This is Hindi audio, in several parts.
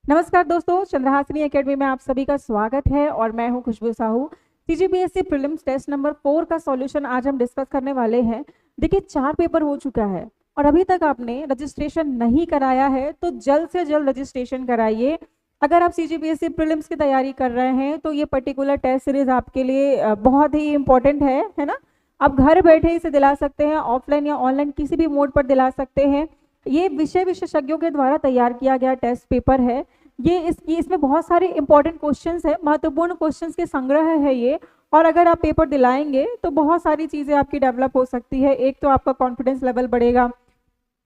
नमस्कार दोस्तों, चंद्रहासिनी एकेडमी में आप सभी का स्वागत है और मैं हूं Khushboo Sahu. CGPSC prelims test number 4 का सॉल्यूशन आज हम डिस्कस करने वाले हैं। देखिए 4 पेपर हो चुका है और अभी तक आपने रजिस्ट्रेशन नहीं कराया है तो जल्द से जल्द रजिस्ट्रेशन कराइए। अगर आप सीजीपीएससी प्रीलिम्स की तैयारी कर रहे हैं तो ये पर्टिकुलर टेस्ट सीरीज आपके लिए बहुत ही इंपॉर्टेंट है ना। आप घर बैठे इसे दिला सकते हैं, ऑफलाइन या ऑनलाइन किसी भी मोड पर दिला सकते हैं। ये विषय विशेषज्ञों के द्वारा तैयार किया गया टेस्ट पेपर है। इसमें बहुत सारे इंपॉर्टेंट क्वेश्चंस है, महत्वपूर्ण क्वेश्चंस के संग्रह है ये। और अगर आप पेपर दिलाएंगे तो बहुत सारी चीजें आपकी डेवलप हो सकती है। एक तो आपका कॉन्फिडेंस लेवल बढ़ेगा,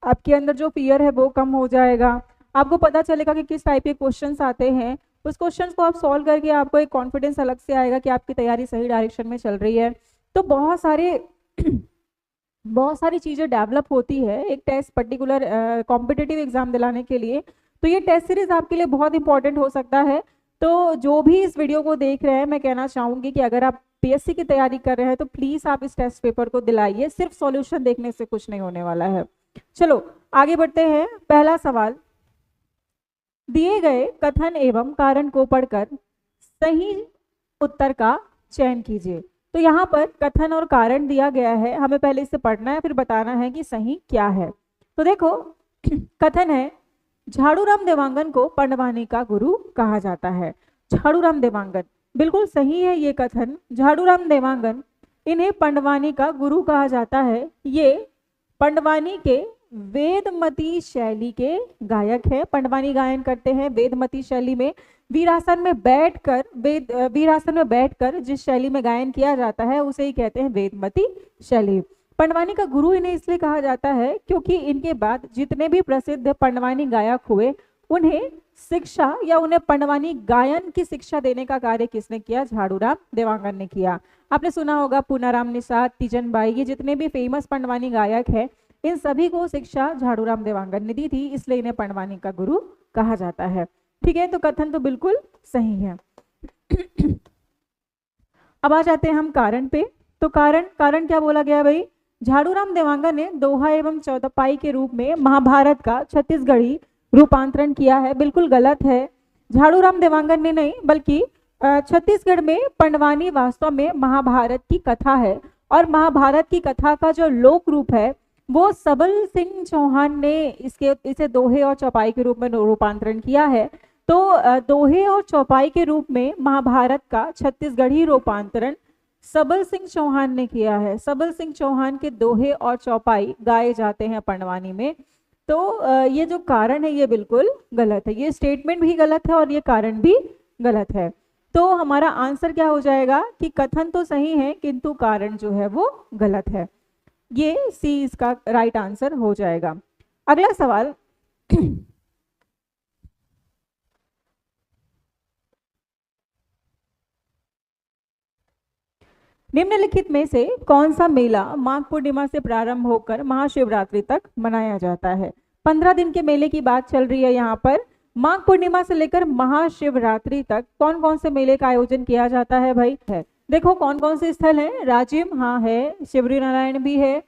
आपके अंदर जो फियर है वो कम हो जाएगा, आपको पता चलेगा कि किस टाइप के क्वेश्चंस आते हैं। उस क्वेश्चंस को आप सॉल्व करके आपको एक कॉन्फिडेंस अलग से आएगा कि आपकी तैयारी सही डायरेक्शन में चल रही है। तो बहुत सारी चीज़ें डेवलप होती है एक टेस्ट पर्टिकुलर कॉम्पिटिटिव एग्जाम दिलाने के लिए। तो ये टेस्ट सीरीज आपके लिए बहुत इंपॉर्टेंट हो सकता है। तो जो भी इस वीडियो को देख रहे हैं, मैं कहना चाहूंगी कि अगर आप पीएससी की तैयारी कर रहे हैं तो प्लीज़ आप इस टेस्ट पेपर को दिलाइए। सिर्फ सॉल्यूशन देखने से कुछ नहीं होने वाला है। चलो आगे बढ़ते हैं। पहला सवाल, दिए गए कथन एवं कारण को पढ़कर सही उत्तर का चयन कीजिए। तो यहाँ पर कथन और कारण दिया गया है, हमें पहले इसे पढ़ना है फिर बताना है कि सही क्या है। तो देखो कथन है, झाड़ूराम देवांगन को पंडवानी का गुरु कहा जाता है। झाड़ूराम देवांगन, बिल्कुल सही है ये कथन। झाड़ूराम देवांगन, इन्हें पंडवानी का गुरु कहा जाता है। ये पंडवानी के वेदमती शैली के गायक है। पंडवानी गायन करते हैं वेदमती शैली में। वीरासन में बैठकर जिस शैली में गायन किया जाता है उसे ही कहते हैं वेदमती शैली। पंडवानी का गुरु इन्हें इसलिए कहा जाता है क्योंकि इनके बाद जितने भी प्रसिद्ध पंडवानी गायक हुए उन्हें शिक्षा या उन्हें पंडवानी गायन की शिक्षा देने का कार्य किसने किया? झाड़ूराम देवांगन ने किया। आपने सुना होगा पूनाराम निषाद, तीजन बाई, ये जितने भी फेमस पंडवानी गायक हैं इन सभी को शिक्षा झाड़ूराम देवांगन ने दी थी, इसलिए इन्हें पंडवानी का गुरु कहा जाता है। ठीक है, तो कथन तो बिल्कुल सही है। अब आ जाते हैं हम कारण पे। तो कारण क्या बोला गया भाई? झाड़ूराम देवांगन ने दोहा एवं चौपाई के रूप में महाभारत का छत्तीसगढ़ी रूपांतरण किया है। बिल्कुल गलत है। झाड़ूराम देवांगन ने नहीं बल्कि छत्तीसगढ़ में पंडवानी वास्तव में महाभारत की कथा है और महाभारत की कथा का जो लोक रूप है वो सबल सिंह चौहान ने इसे दोहे और चौपाई के रूप में रूपांतरण किया है। तो दोहे और चौपाई के रूप में महाभारत का छत्तीसगढ़ी रूपांतरण सबल सिंह चौहान ने किया है। सबल सिंह चौहान के दोहे और चौपाई गाए जाते हैं पंडवानी में। तो ये जो कारण है ये बिल्कुल गलत है। ये स्टेटमेंट भी गलत है और ये कारण भी गलत है। तो हमारा आंसर क्या हो जाएगा कि कथन तो सही है किंतु कारण जो है वो गलत है। ये सी इसका राइट आंसर हो जाएगा। अगला सवाल, निम्नलिखित में से कौन सा मेला माघ पूर्णिमा से प्रारंभ होकर महाशिवरात्रि तक मनाया जाता है? 15 दिन के मेले की बात चल रही है यहाँ पर। माघ पूर्णिमा से लेकर महाशिवरात्रि तक कौन कौन से मेले का आयोजन किया जाता है भाई? है देखो कौन कौन से स्थल हैं। राजिम हाँ है, शिवरी नारायण भी है,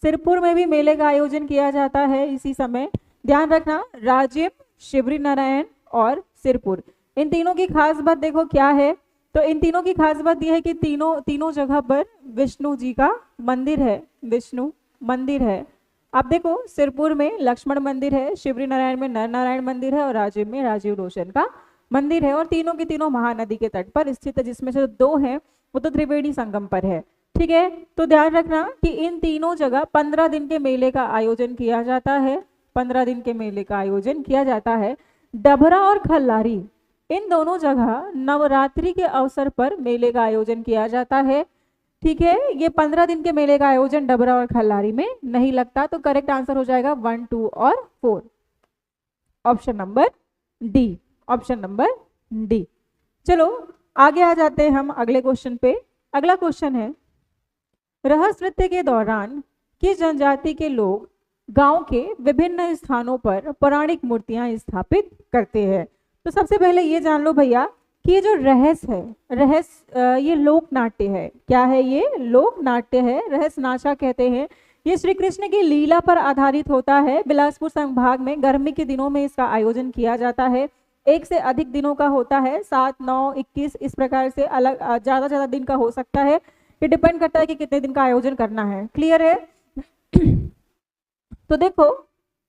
सिरपुर में भी मेले का आयोजन किया जाता है इसी समय। ध्यान रखना, राजिम, शिवरी नारायण और सिरपुर, इन तीनों की खास बात देखो क्या है। तो इन तीनों की खास बात यह है कि तीनों जगह पर विष्णु जी का मंदिर है, विष्णु मंदिर है। आप देखो सिरपुर में लक्ष्मण मंदिर है, शिवरी नारायण में नर नारायण मंदिर है और राजिम में राजीव रोशन का मंदिर है। और तीनों के तीनों महानदी के तट पर स्थित है, जिसमें से 2 हैं वो तो त्रिवेणी संगम पर है। ठीक है, तो ध्यान रखना कि इन तीनों जगह 15 दिन के मेले का आयोजन किया जाता है। 15 दिन के मेले का आयोजन किया जाता है। डभरा और खल्लारी, इन दोनों जगह नवरात्रि के अवसर पर मेले का आयोजन किया जाता है। ठीक है, ये 15 दिन के मेले का आयोजन डबरा और खल्लारी में नहीं लगता। तो करेक्ट आंसर हो जाएगा 1, 2 और 4, option number D, option number D. चलो आगे आ जाते हैं हम अगले क्वेश्चन पे। अगला क्वेश्चन है, रहस्य नृत्य के दौरान किस जनजाति के लोग गांव के विभिन्न स्थानों पर पौराणिक मूर्तियां स्थापित करते हैं? तो सबसे पहले ये जान लो भैया कि ये जो रहस्य है, ये लोक नाट्य है। क्या है ये? लोक नाट्य है। रहस्य नाचा कहते हैं। ये श्री कृष्ण की लीला पर आधारित होता है। बिलासपुर संभाग में गर्मी के दिनों में इसका आयोजन किया जाता है। एक से अधिक दिनों का होता है, 7, 9, 21 इस प्रकार से अलग ज़्यादा ज़्यादा दिन का हो सकता है। ये डिपेंड करता है कि कितने दिन का आयोजन करना है। क्लियर है? तो देखो,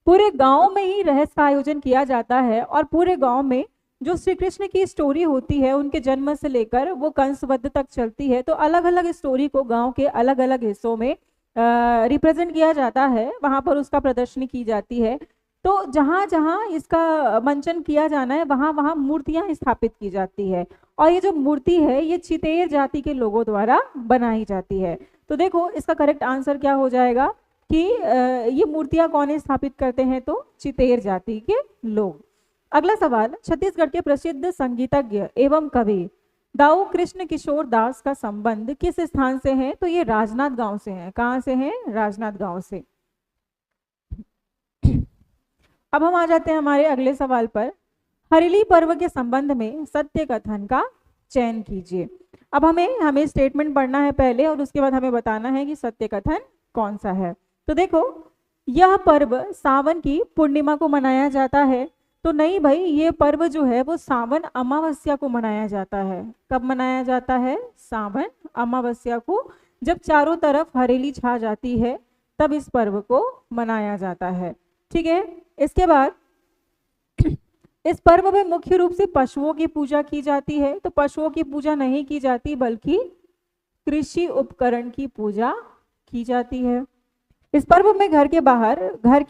पूरे गांव में ही रहस्य का आयोजन किया जाता है और पूरे गांव में जो श्री कृष्ण की स्टोरी होती है उनके जन्म से लेकर वो कंसवध तक चलती है। तो अलग अलग स्टोरी को गांव के अलग अलग हिस्सों में रिप्रेजेंट किया जाता है, वहां पर उसका प्रदर्शनी की जाती है। तो जहां जहां इसका मंचन किया जाना है वहां वहां मूर्तियां स्थापित की जाती है और ये जो मूर्ति है ये चितेर जाति के लोगों द्वारा बनाई जाती है। तो देखो इसका करेक्ट आंसर क्या हो जाएगा कि ये मूर्तियां कौन स्थापित करते हैं, तो चितेर जाति के लोग। अगला सवाल, छत्तीसगढ़ के प्रसिद्ध संगीतज्ञ एवं कवि दाऊ कृष्ण किशोर दास का संबंध किस स्थान से है, तो ये राजनाथ गांव से है। कहां से है? राजनाथ गांव से। अब हम आ जाते हैं हमारे अगले सवाल पर। हरेली पर्व के संबंध में सत्य कथन का चयन कीजिए। अब हमें स्टेटमेंट पढ़ना है पहले और उसके बाद हमें बताना है कि सत्य कथन कौन सा है। तो देखो, यह पर्व सावन की पूर्णिमा को मनाया जाता है। तो नहीं भाई, ये पर्व जो है वो सावन अमावस्या को मनाया जाता है। कब मनाया जाता है? सावन अमावस्या को, जब चारों तरफ हरेली छा जाती है तब इस पर्व को मनाया जाता है। ठीक है, इसके बाद इस पर्व में मुख्य रूप से पशुओं की पूजा की जाती है। तो पशुओं की पूजा नहीं की जाती बल्कि कृषि उपकरण की पूजा की जाती है। इस पर्व में घर के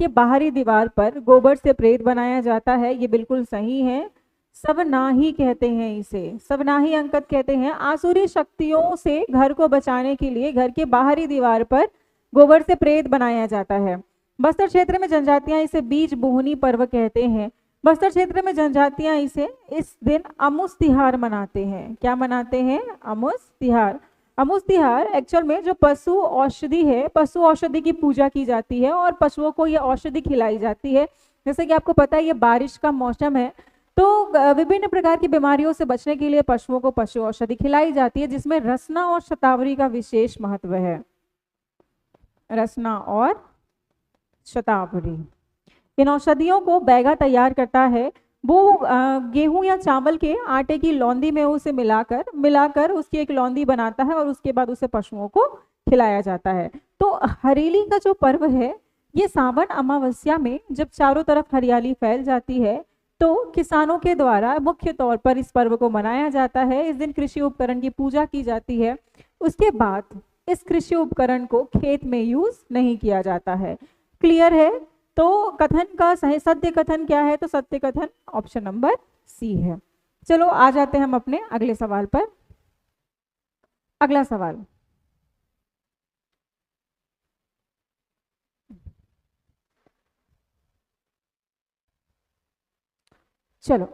बाहरी दीवार पर गोबर से प्रेत बनाया जाता है। ये बिल्कुल सही है। सबनाही कहते हैं इसे, सबनाही अंकत कहते हैं। आसुरी शक्तियों से घर को बचाने के लिए घर के बाहरी दीवार पर गोबर से प्रेत बनाया जाता है। बस्तर क्षेत्र में जनजातियां इसे बीज बोहनी पर्व कहते हैं। बस्तर क्षेत्र में जनजातियां इस दिन अमुस तिहार मनाते हैं। क्या मनाते हैं? अमुस तिहार। अमुस तिहार एक्चुअल में जो पशु औषधि है, पशु औषधि की पूजा की जाती है और पशुओं को ये औषधि खिलाई जाती है। जैसे कि आपको पता है ये बारिश का मौसम है, तो विभिन्न प्रकार की बीमारियों से बचने के लिए पशुओं को पशु औषधि खिलाई जाती है, जिसमें रसना और शतावरी का विशेष महत्व है। रसना और शतावरी, इन औषधियों को बैगा तैयार करता है। वो गेहूं या चावल के आटे की लौंदी में उसे मिलाकर उसकी एक लौंदी बनाता है और उसके बाद उसे पशुओं को खिलाया जाता है। तो हरेली का जो पर्व है ये सावन अमावस्या में जब चारों तरफ हरियाली फैल जाती है तो किसानों के द्वारा मुख्य तौर पर इस पर्व को मनाया जाता है। इस दिन कृषि उपकरण की पूजा की जाती है। उसके बाद इस कृषि उपकरण को खेत में यूज नहीं किया जाता है। क्लियर है? तो कथन का सही सत्य कथन क्या है? तो सत्य कथन ऑप्शन नंबर सी है। चलो आ जाते हैं हम अपने अगले सवाल पर। अगला सवाल, चलो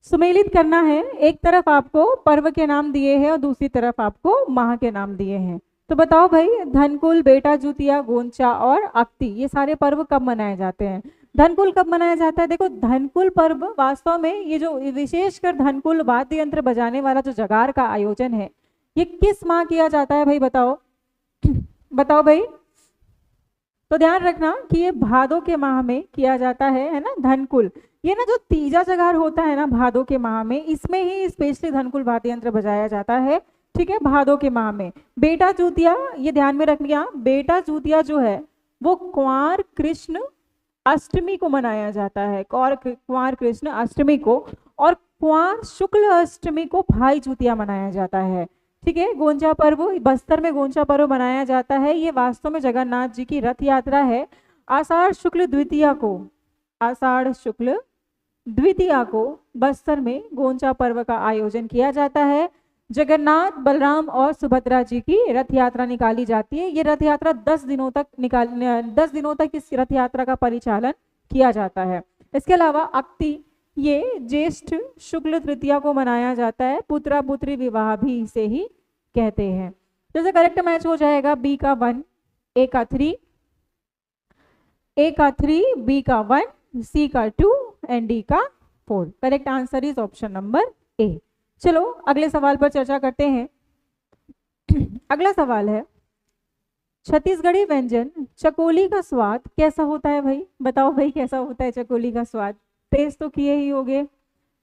सुमेलित करना है। एक तरफ आपको पर्व के नाम दिए हैं और दूसरी तरफ आपको माह के नाम दिए हैं। तो बताओ भाई, धनकुल, बेटा जुतिया, गोंचा और अक्ति ये सारे पर्व कब मनाए जाते हैं? धनकुल कब मनाया जाता है? देखो, धनकुल पर्व वास्तव में ये जो विशेषकर धनकुल वाद्य यंत्र बजाने वाला जो जगार का आयोजन है ये किस माह किया जाता है भाई? बताओ बताओ भाई। तो ध्यान रखना कि ये भादों के माह में किया जाता है ना धनकुल। ये ना जो तीजा जगार होता है ना भादों के माह में, इसमें ही स्पेशली धनकुल वाद्य यंत्र बजाया जाता है। ठीक है, भादों के माह में। बेटा जूतिया, ये ध्यान में रखना, बेटा जूतिया जो है वो कुंवर कृष्ण अष्टमी को मनाया जाता है। कुंवर कृष्ण अष्टमी को, और कुंवर शुक्ल अष्टमी को भाई जूतिया मनाया जाता है। ठीक है, गोंचा पर्व, बस्तर में गोंचा पर्व मनाया जाता है। ये वास्तव में जगन्नाथ जी की रथ यात्रा है। आषाढ़ शुक्ल द्वितीया को, आषाढ़ शुक्ल द्वितीया को बस्तर में गोंचा पर्व का आयोजन किया जाता है। जगन्नाथ, बलराम और सुभद्रा जी की रथ यात्रा निकाली जाती है। ये रथ यात्रा 10 दिनों तक इस रथ यात्रा का परिचालन किया जाता है। इसके अलावा अक्ति, ये ज्येष्ठ शुक्ल तृतीया को मनाया जाता है। पुत्रा पुत्री विवाह भी इसे ही कहते हैं। जैसे करेक्ट मैच हो जाएगा बी का 1, ए का 3, बी का 1, सी का 2 एंड डी का 4। Correct answer is option number A. चलो अगले सवाल पर चर्चा करते हैं। अगला सवाल है, छत्तीसगढ़ी व्यंजन चकोली का स्वाद कैसा होता है भाई? बताओ भाई कैसा होता है चकोली का स्वाद? टेस्ट तो किए ही होगे।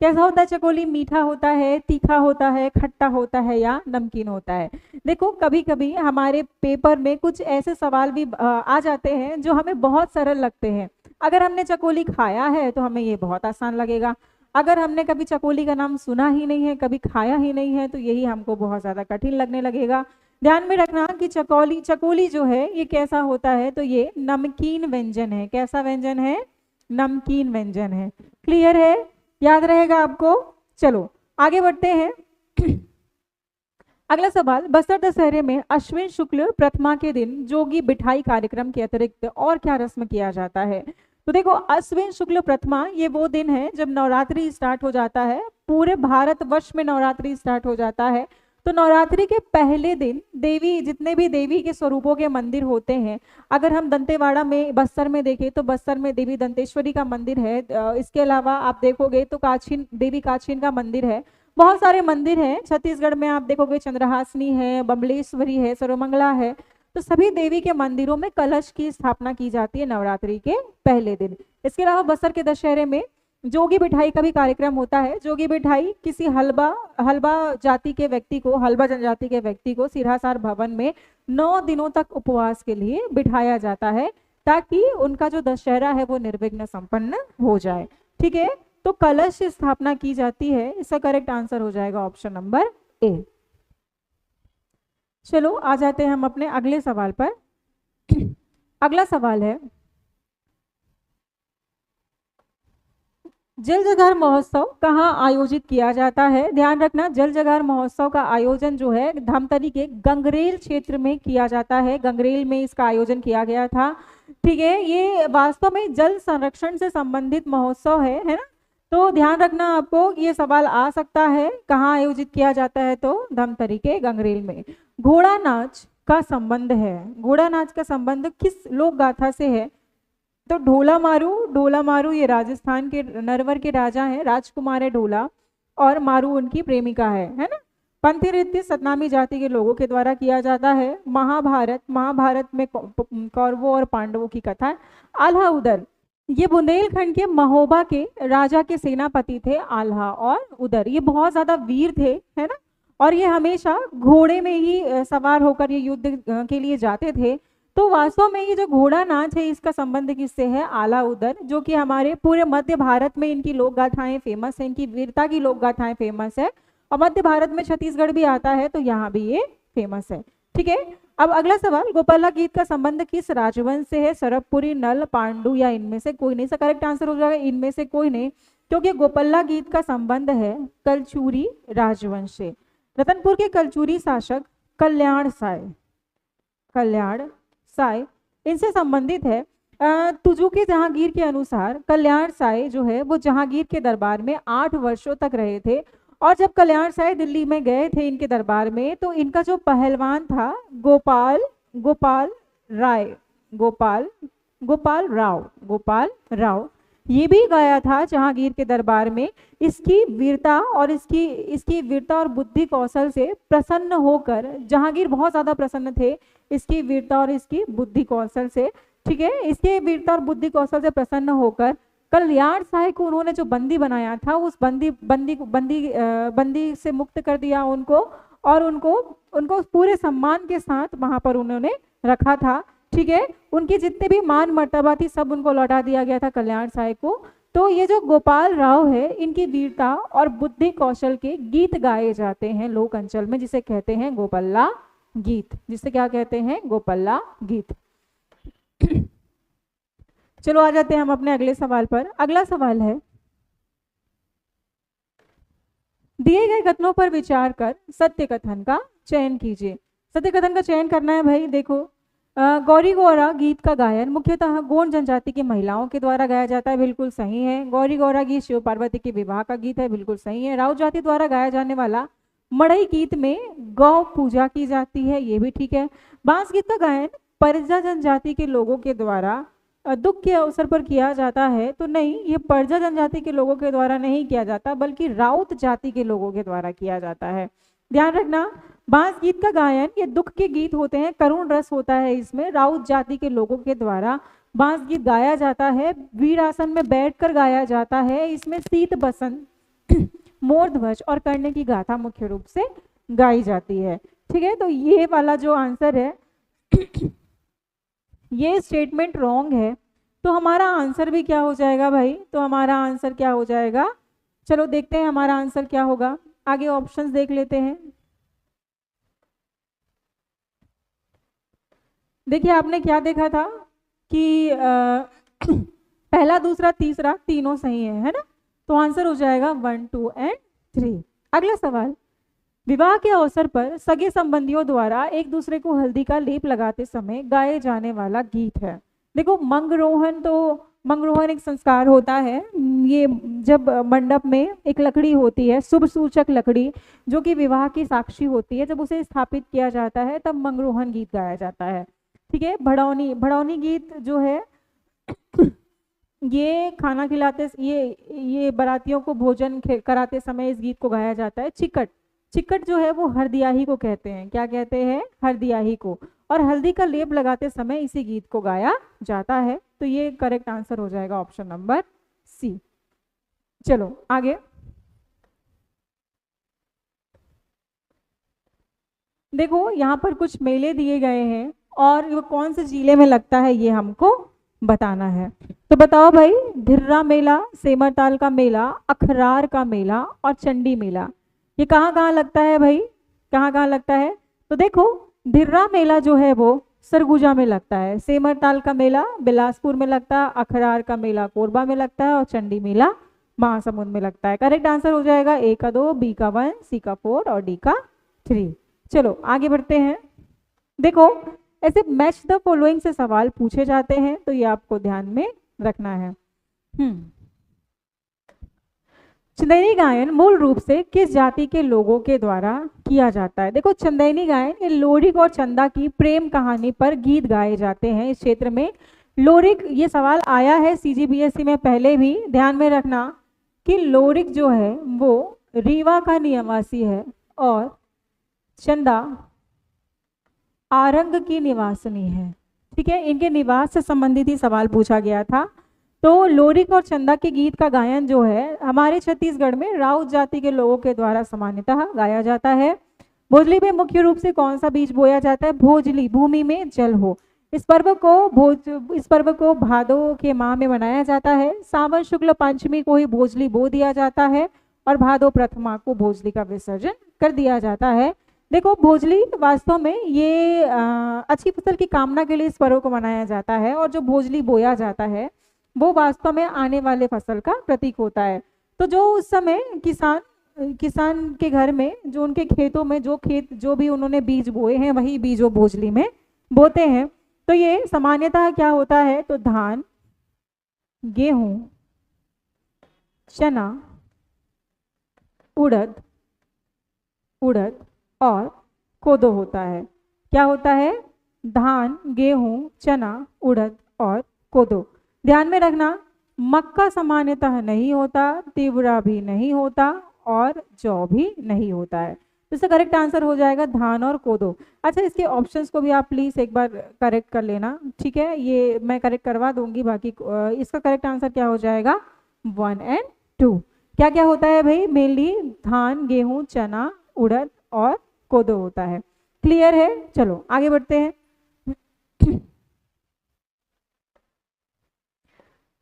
कैसा होता है चकोली? मीठा होता है, तीखा होता है, खट्टा होता है या नमकीन होता है? देखो कभी कभी हमारे पेपर में कुछ ऐसे सवाल भी आ जाते हैं जो हमें बहुत सरल लगते हैं। अगर हमने चकोली खाया है तो हमें ये बहुत आसान लगेगा। अगर हमने कभी चकोली का नाम सुना ही नहीं है, कभी खाया ही नहीं है, तो यही हमको बहुत ज्यादा कठिन लगने लगेगा। ध्यान में रखना कि चकोली चकोली जो है ये कैसा होता है, तो ये नमकीन व्यंजन है। कैसा व्यंजन है? नमकीन व्यंजन है। क्लियर है? याद रहेगा आपको? चलो आगे बढ़ते हैं। अगला सवाल, बस्तर दशहरे में अश्विन शुक्ल प्रतिमा के दिन जोगी बिठाई कार्यक्रम के अतिरिक्त और क्या रस्म किया जाता है? तो देखो अश्विन शुक्ल प्रतिमा ये वो दिन है जब नवरात्रि स्टार्ट हो जाता है। पूरे भारतवर्ष में नवरात्रि स्टार्ट हो जाता है। तो नवरात्रि के पहले दिन देवी, जितने भी देवी के स्वरूपों के मंदिर होते हैं, अगर हम दंतेवाड़ा में बस्तर में देखें तो बस्तर में देवी दंतेश्वरी का मंदिर है। इसके अलावा आप देखोगे तो काछीन, देवी काछीन का मंदिर है। बहुत सारे मंदिर हैं छत्तीसगढ़ में। आप देखोगे चंद्रहासनी है, बम्बलेश्वरी है, सर्वमंगला है। तो सभी देवी के मंदिरों में कलश की स्थापना की जाती है नवरात्रि के पहले दिन। इसके अलावा बस्तर के दशहरे में जोगी बिठाई का भी कार्यक्रम होता है। जोगी बिठाई किसी हलबा जाति के व्यक्ति को, हलबा जनजाति के व्यक्ति को सिरहासार भवन में 9 दिनों तक उपवास के लिए बिठाया जाता है ताकि उनका जो दशहरा है वो निर्विघ्न संपन्न हो जाए। ठीक है, तो कलश स्थापना की जाती है। इसका करेक्ट आंसर हो जाएगा ऑप्शन नंबर ए। चलो आ जाते हैं हम अपने अगले सवाल पर। अगला सवाल है, जल जगार महोत्सव कहाँ आयोजित किया जाता है? ध्यान रखना, जल जगार महोत्सव का आयोजन जो है धमतरी के गंगरेल क्षेत्र में किया जाता है। गंगरेल में इसका आयोजन किया गया था। ठीक है, ये वास्तव में जल संरक्षण से संबंधित महोत्सव है ना? तो ध्यान रखना आपको, ये सवाल आ सकता है कहाँ आयोजित किया जाता है, तो धमतरी के गंगरेल में। घोड़ा नाच का संबंध है, घोड़ा नाच का संबंध किस लोक गाथा से है? तो ढोला मारू ये राजस्थान के नरवर के राजा हैं, राजकुमार है ढोला, और मारू उनकी प्रेमिका है ना? पंथी नृत्य सतनामी जाति के लोगों के द्वारा किया जाता है। महाभारत में कौरवों और पांडवों की कथा। आल्हा उदर, ये बुंदेलखंड के महोबा के राजा के सेनापति थे। आल्हा और उदर ये बहुत ज्यादा वीर थे, है ना? और ये हमेशा घोड़े में ही सवार होकर ये युद्ध के लिए जाते थे। तो वास्तव में ये जो घोड़ा नाच है इसका संबंध किससे है? आला उदर, जो कि हमारे पूरे मध्य भारत में इनकी लोक गाथाएं फेमस है, इनकी वीरता की लोक गाथाएं फेमस है। और मध्य भारत में छत्तीसगढ़ भी आता है तो यहाँ भी ये फेमस है। ठीक है, अब अगला सवाल, गोपाला गीत का संबंध किस राजवंश से है? सरबपुरी, नल, पांडु या इनमें से कोई नहीं? इसका करेक्ट आंसर हो जाएगा इनमें से कोई नहीं, क्योंकि गोपाला गीत का संबंध है कलचूरी राजवंश से। रतनपुर के कलचूरी शासक कल्याण साय इनसे संबंधित है। तुजू के जहांगीर के अनुसार कल्याण साय जो है वो जहांगीर के दरबार में 8 वर्षों तक रहे थे। और जब कल्याण साय दिल्ली में गए थे इनके दरबार में, तो इनका जो पहलवान था गोपाल राव ये भी गया था जहांगीर के दरबार में। इसकी वीरता और बुद्धि कौशल से प्रसन्न होकर जहांगीर बहुत ज्यादा प्रसन्न थे इसकी वीरता और इसकी बुद्धि कौशल से। ठीक है, इसके वीरता और बुद्धि कौशल से प्रसन्न होकर कल्याण साय को उन्होंने जो बंदी बनाया था उस बंदी से मुक्त कर दिया उनको, और उनको पूरे सम्मान के साथ वहां पर उन्होंने रखा था। ठीक है, उनकी जितने भी मान मर्तबा थी सब उनको लौटा दिया गया था कल्याण साय को। तो ये जो गोपाल राव है इनकी वीरता और बुद्धि कौशल के गीत गाए जाते हैं लोक अंचल में, जिसे कहते हैं गोपल्ला गीत। जिसे क्या कहते हैं? गोपल्ला गीत। चलो आ जाते हैं हम अपने अगले सवाल पर। अगला सवाल है, दिए गए कथनों पर विचार कर सत्य कथन का चयन कीजिए। सत्य कथन का चयन करना है भाई। देखो, गौरी गौरा गीत का गायन मुख्यतः गोंड जनजाति की महिलाओं के द्वारा गाया जाता है, बिल्कुल सही है। गौरी गौरा गीत शिव पार्वती के विवाह का गीत है, बिल्कुल सही है। राउत जाति द्वारा गाया जाने वाला मड़ई गीत में गौ पूजा की जाती है, ये भी ठीक है। बांस गीत का गायन परिजा जनजाति के लोगों के द्वारा दुख के अवसर पर किया जाता है, तो नहीं, ये परिजा जनजाति के लोगों के द्वारा नहीं किया जाता बल्कि राउत जाति के लोगों के द्वारा किया जाता है। ध्यान रखना, बांस गीत का गायन ये दुख के गीत होते हैं, करुण रस होता है इसमें, राउत जाति के लोगों के द्वारा बांस गीत गाया जाता है, वीरासन में बैठकर गाया जाता है। इसमें शीत बसंत मोर ध्वज और कर्ण की गाथा मुख्य रूप से गाई जाती है। ठीक है, तो ये वाला जो आंसर है ये स्टेटमेंट रॉन्ग है, तो हमारा आंसर भी क्या हो जाएगा भाई, तो हमारा आंसर क्या हो जाएगा, चलो देखते हैं हमारा आंसर क्या होगा। आगे ऑप्शंस देख लेते हैं। देखिए आपने क्या देखा था कि पहला दूसरा तीसरा तीनों सही है ना, तो आंसर हो जाएगा 1 2 एंड 3। अगला सवाल, विवाह के अवसर पर सगे संबंधियों द्वारा एक दूसरे को हल्दी का लेप लगाते समय गाए जाने वाला गीत है। देखो मंगरोहन, तो मंगरोहन एक संस्कार होता है, ये जब मंडप में एक लकड़ी होती है शुभ सूचक लकड़ी जो कि विवाह की साक्षी होती है, जब उसे स्थापित किया जाता है तब मंगरोहन गीत गाया जाता है। ठीक है, भड़ौनी गीत जो है ये खाना खिलाते, ये बारातियों को भोजन कराते समय इस गीत को गाया जाता है। चिकट जो है वो हरदियाही को कहते हैं, क्या कहते हैं, हरदियाही को, और हल्दी का लेप लगाते समय इसी गीत को गाया जाता है। तो ये करेक्ट आंसर हो जाएगा ऑप्शन नंबर सी। चलो आगे देखो, यहाँ पर कुछ मेले दिए गए हैं और वो कौन से जिले में लगता है ये हमको बताना है। तो बताओ भाई, धिर्रा मेला, सेमरताल का मेला, अखरार का मेला और चंडी मेला, ये कहाँ कहाँ लगता है भाई, कहाँ कहाँ लगता है। तो देखो धिर्रा मेला जो है वो सरगुजा में लगता है, सेमरताल का मेला बिलासपुर में लगता है, अखरार का मेला कोरबा में लगता है और चंडी मेला महासमुंद में लगता है। करेक्ट आंसर हो जाएगा ए का 2, बी का 1, सी का 4 और डी का 3। चलो आगे बढ़ते हैं। देखो ऐसे मैच द फॉलोइंग से सवाल पूछे जाते हैं, तो ये आपको ध्यान में रखना है। चंदेनी गायन मूल रूप से किस जाति के लोगों के द्वारा किया जाता है। देखो चंदेनी गायन ये लोरिक और चंदा की प्रेम कहानी पर गीत गाए जाते हैं इस क्षेत्र में। लोरिक, ये सवाल आया है सीजीपीएससी में पहले भी, ध्यान में रखना कि लोरिक जो है वो रीवा का निवासी है और चंदा आरंग की निवासनी है। ठीक है, इनके निवास से संबंधित ही सवाल पूछा गया था। तो लोरिक और चंदा के गीत का गायन जो है हमारे छत्तीसगढ़ में राउत जाति के लोगों के द्वारा सामान्यतः गाया जाता है। भोजली में मुख्य रूप से कौन सा बीज बोया जाता है, भोजली, भूमि में जल हो। इस पर्व को भादो के माह में मनाया जाता है। सावन शुक्ल पंचमी को ही भोजली बो दिया जाता है और भादो प्रथमा को भोजली का विसर्जन कर दिया जाता है। देखो भोजली वास्तव में ये अच्छी फसल की कामना के लिए इस पर्व को मनाया जाता है और जो भोजली बोया जाता है वो वास्तव में आने वाले फसल का प्रतीक होता है। तो जो उस समय किसान के घर में, जो उनके खेतों में जो भी उन्होंने बीज बोए हैं वही बीज वो भोजली में बोते हैं। तो ये सामान्यतः क्या होता है, तो धान, गेहूं, चना, उड़द और कोदो होता है। क्या होता है, धान, गेहूं, चना, उड़द और कोदो। ध्यान में रखना मक्का सामान्यतः नहीं होता, तिवरा भी नहीं होता और जौ भी नहीं होता है। तो इसका करेक्ट आंसर हो जाएगा धान और कोदो। अच्छा, इसके ऑप्शंस को भी आप प्लीज एक बार करेक्ट कर लेना, ठीक है, ये मैं करेक्ट करवा दूंगी। बाकी इसका करेक्ट आंसर क्या हो जाएगा 1 और 2। क्या क्या होता है भाई, मेनली धान, गेहूं, चना, उड़द और कोदो होता है। क्लियर है, चलो आगे बढ़ते हैं।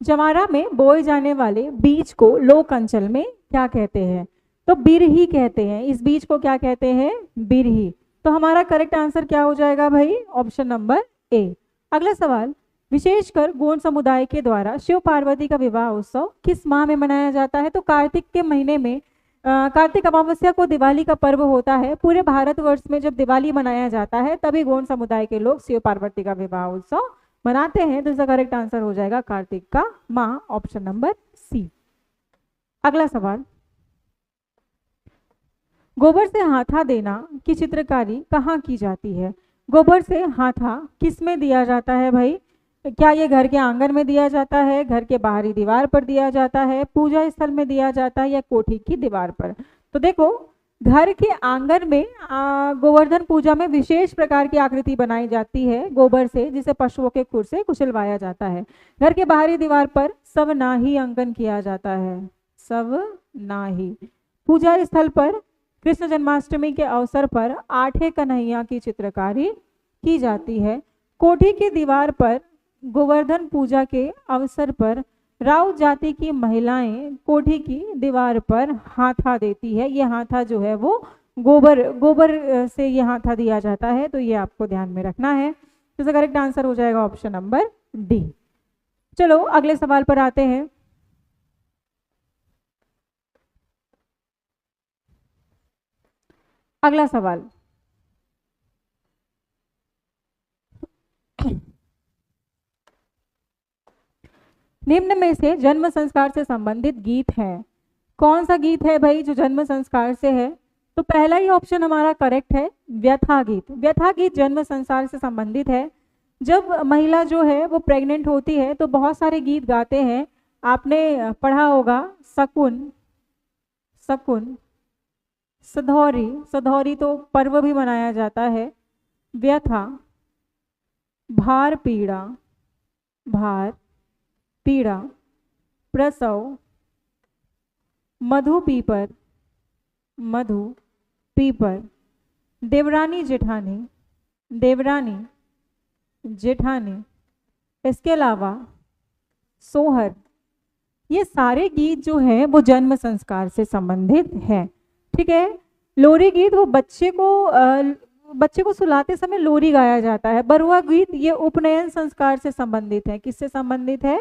जवारा में बोए जाने वाले बीज को लोक अंचल में क्या कहते हैं, तो बिरही कहते हैं। इस बीज को क्या कहते हैं, बिरही। तो हमारा करेक्ट आंसर क्या हो जाएगा भाई, ऑप्शन नंबर ए। अगला सवाल, विशेषकर गोंड समुदाय के द्वारा शिव पार्वती का विवाह उत्सव किस माह में मनाया जाता है, तो कार्तिक के महीने में। कार्तिक अमावस्या को दिवाली का पर्व होता है। पूरे भारतवर्ष में जब दिवाली मनाया जाता है तभी गोंड समुदाय के लोग शिव पार्वती का विवाह उत्सव मनाते हैं। तो इसका करेक्ट आंसर हो जाएगा कार्तिक का माह, ऑप्शन नंबर सी। अगला सवाल, गोबर से हाथा देना की चित्रकारी कहाँ की जाती है। गोबर से हाथा किस में दिया जाता है भाई, क्या ये घर के आंगन में दिया जाता है, घर के बाहरी दीवार पर दिया जाता है, पूजा स्थल में दिया जाता है या कोठी की दीवार पर। तो देखो घर के आंगन में गोवर्धन पूजा में विशेष प्रकार की आकृति बनाई जाती है गोबर से, जिसे पशुओं के खुर से कुचलवाया जाता है। घर के बाहरी दीवार पर सवनाही अंकन किया जाता है, सवनाही। पूजा स्थल पर कृष्ण जन्माष्टमी के अवसर पर आठे कन्हैया की चित्रकारी की जाती है। कोठी की दीवार पर गोवर्धन पूजा के अवसर पर राउत जाति की महिलाएं कोठी की दीवार पर हाथा देती है। ये हाथा जो है वो गोबर से ये हाथा दिया जाता है, तो ये आपको ध्यान में रखना है। तो इसका करेक्ट आंसर हो जाएगा ऑप्शन नंबर डी। चलो अगले सवाल पर आते हैं। अगला सवाल, निम्न में से जन्म संस्कार से संबंधित गीत है। कौन सा गीत है भाई जो जन्म संस्कार से है? तो पहला ही ऑप्शन हमारा करेक्ट है, व्यथा गीत। व्यथा गीत जन्म संस्कार से संबंधित है। जब महिला जो है वो प्रेग्नेंट होती है तो बहुत सारे गीत गाते हैं, आपने पढ़ा होगा, शकुन, शकुन, सधौरी, सधौरी तो पर्व भी मनाया जाता है, व्यथा, भार पीड़ा, भार पीड़ा, प्रसव, मधु पीपर, मधु पीपर, देवरानी जेठानी, देवरानी जेठानी, इसके अलावा सोहर। ये सारे गीत जो हैं वो जन्म संस्कार से संबंधित है। ठीक है। लोरी गीत वो बच्चे को सुलाते समय लोरी गाया जाता है। बरुआ गीत ये उपनयन संस्कार से संबंधित है। किससे संबंधित है?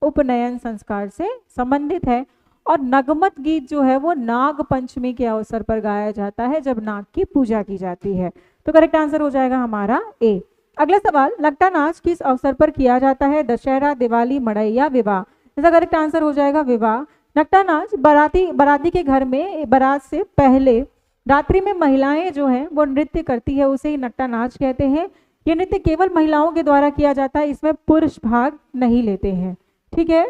उपनयन संस्कार से संबंधित है। और नगमत गीत जो है वो नाग पंचमी के अवसर पर गाया जाता है, जब नाग की पूजा की जाती है। तो करेक्ट आंसर हो जाएगा हमारा ए। अगला सवाल, लट्टा नाच किस अवसर पर किया जाता है? दशहरा, दिवाली, मड़ैया, विवाह। इसका करेक्ट आंसर हो जाएगा विवाह। लट्टा नाच बाराती के घर में बारात से पहले रात्रि में महिलाएं जो हैं वो नृत्य करती है, उसे ही नट्टा नाच कहते हैं। ये नृत्य केवल महिलाओं के द्वारा किया जाता है, इसमें पुरुष भाग नहीं लेते हैं। ठीक है।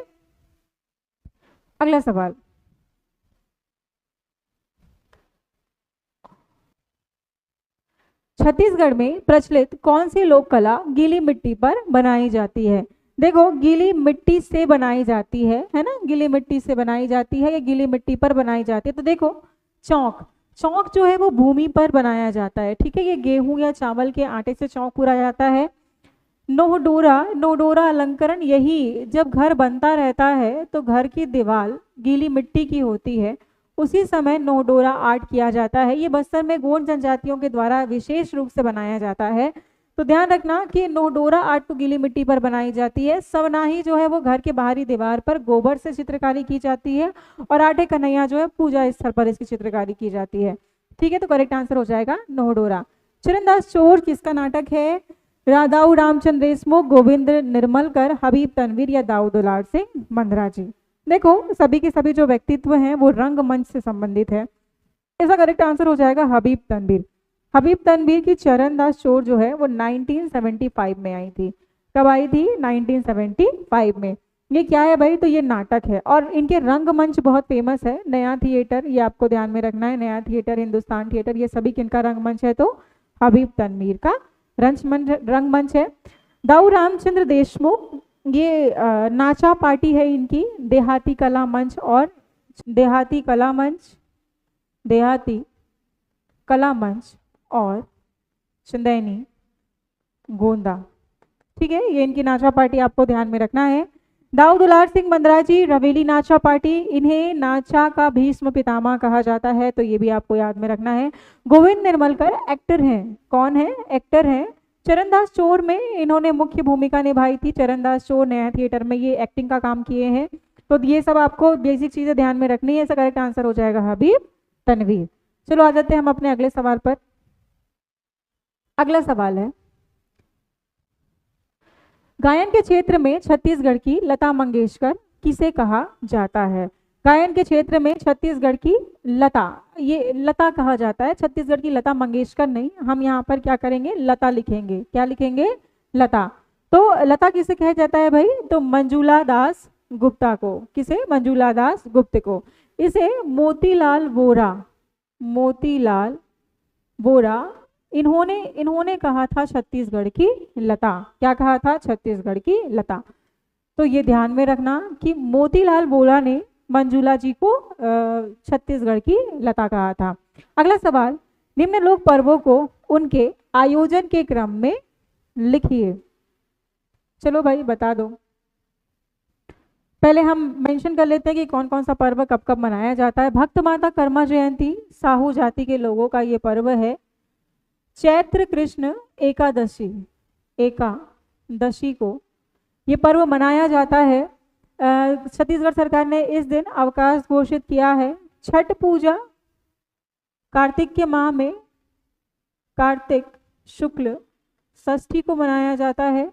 अगला सवाल, छत्तीसगढ़ में प्रचलित कौन सी लोक कला गीली मिट्टी पर बनाई जाती है? देखो, गीली मिट्टी से बनाई जाती है ना, गीली मिट्टी से बनाई जाती है या गीली मिट्टी पर बनाई जाती है। तो देखो, चौक, चौक जो है वो भूमि पर बनाया जाता है। ठीक है। ये गेहूं या चावल के आटे से चौक पूरा जाता है। नोहडोरा, नोडोरा अलंकरण, यही जब घर बनता रहता है तो घर की दीवार गीली मिट्टी की होती है, उसी समय नोहडोरा आर्ट किया जाता है। ये बस्तर में गोंड जनजातियों के द्वारा विशेष रूप से बनाया जाता है। तो ध्यान रखना कि नोहडोरा आर्ट तो गीली मिट्टी पर बनाई जाती है। सवनाही जो है वो घर के बाहरी दीवार पर गोबर से चित्रकारी की जाती है, और आठे कन्हैया जो है पूजा स्थल पर इसकी चित्रकारी की जाती है। ठीक है। तो करेक्ट आंसर हो जाएगा नोहडोरा। चरणदास चोर किसका नाटक है? दाऊ रामचंद्र देशमुख, गोविंद निर्मलकर, हबीब तनवीर या दाऊ दुलार से मंदरा जी। देखो, सभी के सभी जो व्यक्तित्व हैं वो रंगमंच से संबंधित है। इसका करेक्ट आंसर हो जाएगा हबीब तनवीर। हबीब तनवीर की चरणदास चोर जो है वो 1975 में आई थी। कब आई थी? 1975 में। ये क्या है भाई? तो ये नाटक है, और इनके रंगमंच बहुत फेमस है। नया थिएटर, ये आपको ध्यान में रखना है, नया थिएटर, हिंदुस्तान थिएटर, ये सभी किनका रंगमंच है? तो हबीब तनवीर का रंगमंच है। दाऊ रामचंद्र देशमुख, ये नाचा पार्टी है इनकी, देहाती कला मंच और देहाती कला मंच, देहाती कला मंच और चंदैनी गोंदा। ठीक है। ये इनकी नाचा पार्टी आपको ध्यान में रखना है। दाऊ दुलार सिंह मंदरा जी, रवेली नाचा पार्टी, इन्हें नाचा का भीष्म पितामह कहा जाता है, तो ये भी आपको याद में रखना है। गोविंद निर्मलकर एक्टर हैं। कौन है? एक्टर हैं। चरणदास चोर में इन्होंने मुख्य भूमिका निभाई थी। चरणदास चोर नया थिएटर में ये एक्टिंग का काम किए हैं। तो ये सब आपको बेसिक चीजें ध्यान में रखनी है। इसका करेक्ट आंसर हो जाएगा हबीब तनवीर। चलो आ जाते हैं हम अपने अगले सवाल पर। अगला सवाल है, गायन के क्षेत्र में छत्तीसगढ़ की लता मंगेशकर किसे कहा जाता है? गायन के क्षेत्र में छत्तीसगढ़ की लता, ये लता कहा जाता है। छत्तीसगढ़ की लता मंगेशकर नहीं, हम यहाँ पर क्या करेंगे? लता लिखेंगे। क्या लिखेंगे? लता। तो लता किसे कहा जाता है भाई? तो मंजूला दास गुप्ता को। किसे? मंजूला दास गुप्त को। इसे मोतीलाल वोरा, मोतीलाल वोरा, इन्होंने कहा था छत्तीसगढ़ की लता। क्या कहा था? छत्तीसगढ़ की लता। तो ये ध्यान में रखना कि मोतीलाल वोरा ने मंजूला जी को छत्तीसगढ़ की लता कहा था। अगला सवाल, निम्न लोक पर्वों को उनके आयोजन के क्रम में लिखिए। चलो भाई बता दो। पहले हम मेंशन कर लेते हैं कि कौन कौन सा पर्व कब कब मनाया जाता है। भक्त माता कर्मा जयंती साहू जाति के लोगों का ये पर्व है। चैत्र कृष्ण एकादशी को ये पर्व मनाया जाता है। छत्तीसगढ़ सरकार ने इस दिन अवकाश घोषित किया है। छठ पूजा कार्तिक के माह में कार्तिक शुक्ल षष्ठी को मनाया जाता है।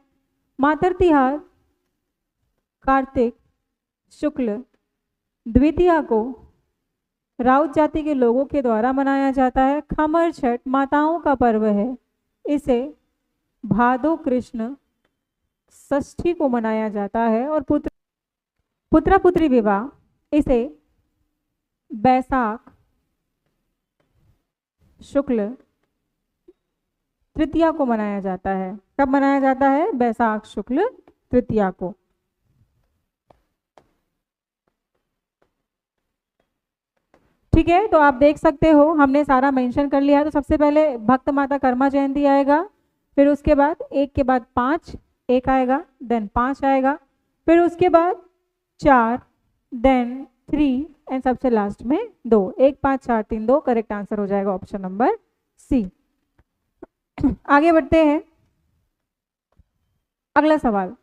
मातर तिहार कार्तिक शुक्ल द्वितीया को राउत जाति के लोगों के द्वारा मनाया जाता है। खमर छठ माताओं का पर्व है, इसे भादो कृष्ण षष्ठी को मनाया जाता है। और पुत्र पुत्री विवाह इसे बैसाख शुक्ल तृतीया को मनाया जाता है। कब मनाया जाता है? बैसाख शुक्ल तृतीया को। ठीक है, तो आप देख सकते हो हमने सारा मेंशन कर लिया है। तो सबसे पहले भक्त माता कर्मा जयंती आएगा, फिर उसके बाद एक के बाद 5, एक आएगा, देन 5 आएगा, फिर उसके बाद 4, देन 3 एंड सबसे लास्ट में 2। 1 5 4 3 2 करेक्ट आंसर हो जाएगा ऑप्शन नंबर सी। आगे बढ़ते हैं। अगला सवाल,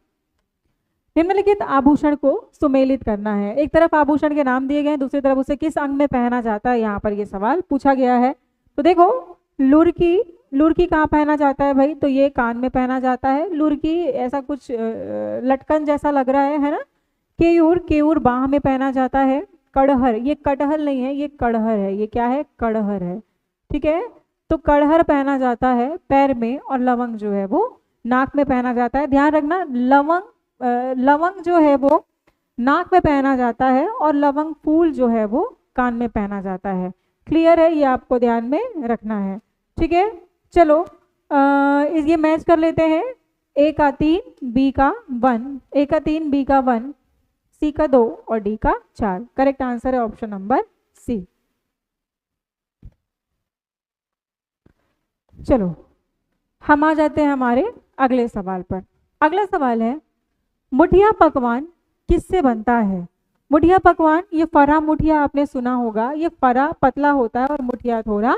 निम्नलिखित आभूषण को सुमेलित करना है। एक तरफ आभूषण के नाम दिए गए हैं, दूसरी तरफ उसे किस अंग में पहना जाता है, यहाँ पर ये सवाल पूछा गया है। तो देखो लुरकी कहाँ पहना जाता है भाई? तो ये कान में पहना जाता है। लुरकी ऐसा कुछ लटकन जैसा लग रहा है ना। केयूर बाह में पहना जाता है। कड़हर, ये कटहल नहीं है, ये कड़हर है। ये क्या है? कड़हर है। ठीक है, तो कड़हर पहना जाता है पैर में, और लवंग जो है वो नाक में पहना जाता है। ध्यान रखना, लवंग जो है वो नाक में पहना जाता है और लवंग फूल जो है वो कान में पहना जाता है। क्लियर है? ये आपको ध्यान में रखना है। ठीक है, चलो ये मैच कर लेते हैं। ए का 3, बी का 1, ए का 3, बी का 1, सी का 2 और डी का 4। करेक्ट आंसर है ऑप्शन नंबर सी। चलो हम आ जाते हैं हमारे अगले सवाल पर। अगला सवाल है, मुठिया पकवान किससे बनता है? मुठिया पकवान, ये फरा मुठिया आपने सुना होगा। ये फरा पतला होता है और मुठिया थोड़ा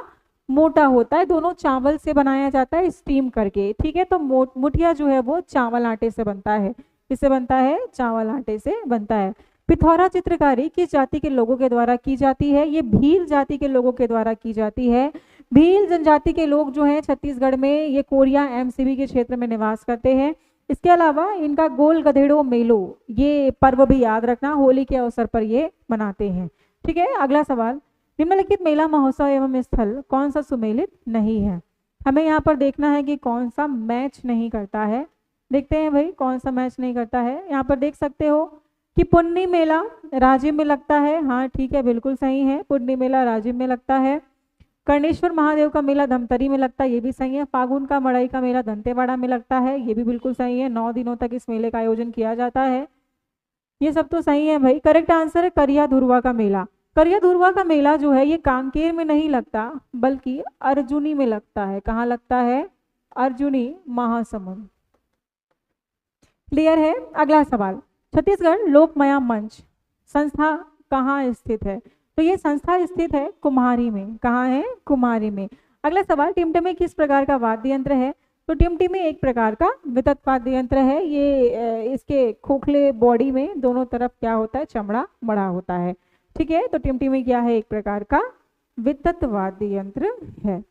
मोटा होता है। दोनों चावल से बनाया जाता है स्टीम करके। ठीक है, तो मुठिया जो है वो चावल आटे से बनता है। किससे बनता है? चावल आटे से बनता है। पिथौरा चित्रकारी किस जाति के लोगों के द्वारा की जाती है? ये भील जाति के लोगों के द्वारा की जाती है। भील जनजाति के लोग जो हैं छत्तीसगढ़ में, ये कोरिया एमसीबी के क्षेत्र में निवास करते हैं। इसके अलावा इनका गोल गधेड़ो मेलो, ये पर्व भी याद रखना, होली के अवसर पर ये मनाते हैं। ठीक है, अगला सवाल, निम्नलिखित मेला महोत्सव एवं स्थल कौन सा सुमेलित नहीं है? हमें यहाँ पर देखना है कि कौन सा मैच नहीं करता है। देखते हैं भाई कौन सा मैच नहीं करता है। यहाँ पर देख सकते हो कि पुन्नी मेला राजिम में लगता है। हाँ ठीक है, बिल्कुल सही है, पुन्नी मेला राजिम में लगता है। कर्णेश्वर महादेव का मेला धमतरी में लगता है, ये भी सही है। फागुन का मड़ई का मेला दंतेवाड़ा में लगता है, ये भी बिल्कुल सही है। 9 दिनों तक इस मेले का आयोजन किया जाता है। ये सब तो सही है भाई। करेक्ट आंसर है करिया धुरवा का मेला। करिया धुरवा का मेला जो है ये कांकेर में नहीं लगता बल्कि अर्जुनी में लगता है। कहाँ लगता है? अर्जुनी महासमुंद। क्लियर है? अगला सवाल, छत्तीसगढ़ लोकमाया मंच संस्था कहाँ स्थित है? तो ये संस्था स्थित है कुम्हारी में। कहाँ है? कुम्हारी में। अगला सवाल, टिमटिमी किस प्रकार का वाद्य यंत्र है? तो टिमटिमी एक प्रकार का वितत वाद्य यंत्र है। ये इसके खोखले बॉडी में दोनों तरफ क्या होता है? चमड़ा मड़ा होता है। ठीक है, तो टिमटिमी क्या है? एक प्रकार का वितत वाद्य यंत्र है।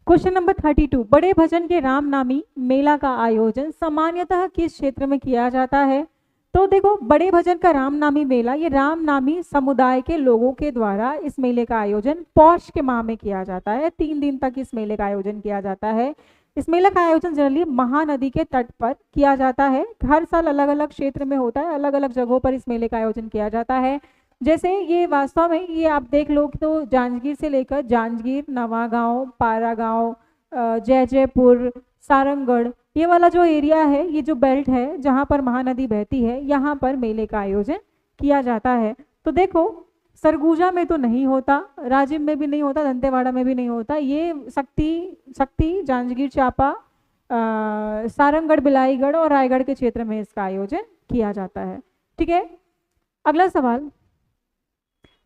क्वेश्चन नंबर 32, बड़े भजन के रामनामी मेला का आयोजन सामान्यतः किस क्षेत्र में किया जाता है? तो देखो, बड़े भजन का रामनामी मेला, ये रामनामी समुदाय के लोगों के द्वारा इस मेले का आयोजन पौष के माह में किया जाता है। 3 दिन तक इस मेले का आयोजन किया जाता है। इस मेले का आयोजन जनरली महानदी के तट पर किया जाता है। हर साल अलग अलग क्षेत्र में होता है, अलग अलग जगहों पर इस मेले का आयोजन किया जाता है। जैसे ये वास्तव में ये आप देख लो तो जांजगीर से लेकर जांजगीर, नवागांव, पारागांव, जयजयपुर, सारंगगढ़, ये वाला जो एरिया है, ये जो बेल्ट है जहाँ पर महानदी बहती है, यहाँ पर मेले का आयोजन किया जाता है। तो देखो सरगुजा में तो नहीं होता, राजिम में भी नहीं होता, दंतेवाड़ा में भी नहीं होता, ये शक्ति जांजगीर चांपा, सारंगगढ़, बिलाईगढ़ और रायगढ़ के क्षेत्र में इसका आयोजन किया जाता है। ठीक है, अगला सवाल,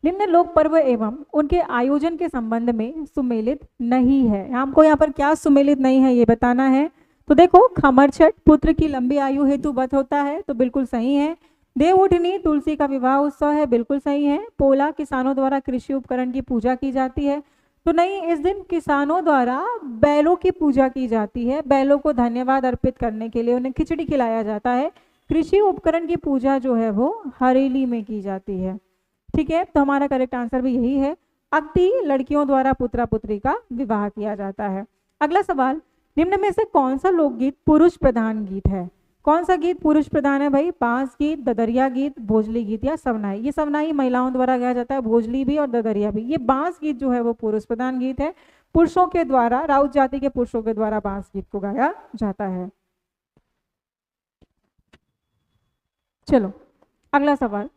निम्न लोक पर्व एवं उनके आयोजन के संबंध में सुमेलित नहीं है। हमको यहाँ पर क्या सुमेलित नहीं है ये बताना है। तो देखो खमर छठ पुत्र की लंबी आयु हेतु व्रत होता है, तो बिल्कुल सही है। देवउठनी तुलसी का विवाह उत्सव है, बिल्कुल सही है। पोला किसानों द्वारा कृषि उपकरण की पूजा की जाती है, तो नहीं, इस दिन किसानों द्वारा बैलों की पूजा की जाती है, बैलों को धन्यवाद अर्पित करने के लिए उन्हें खिचड़ी खिलाया जाता है। कृषि उपकरण की पूजा जो है वो हरेली में की जाती है। ठीक है, तो हमारा करेक्ट आंसर भी यही है। अक्ति लड़कियों द्वारा पुत्रा पुत्री का विवाह किया जाता है। अगला सवाल, निम्न में से कौन सा लोकगीत पुरुष प्रधान गीत है? कौन सा गीत पुरुष प्रधान है भाई? बांस गीत, ददरिया गीत, भोजली गीत या सवनाई? ये सवनाई महिलाओं द्वारा गाया जाता है, भोजली भी और ददरिया भी। ये बांस गीत जो है वो पुरुष प्रधान गीत है, पुरुषों के द्वारा, राउत जाति के पुरुषों के द्वारा बांस गीत को गाया जाता है। चलो अगला सवाल,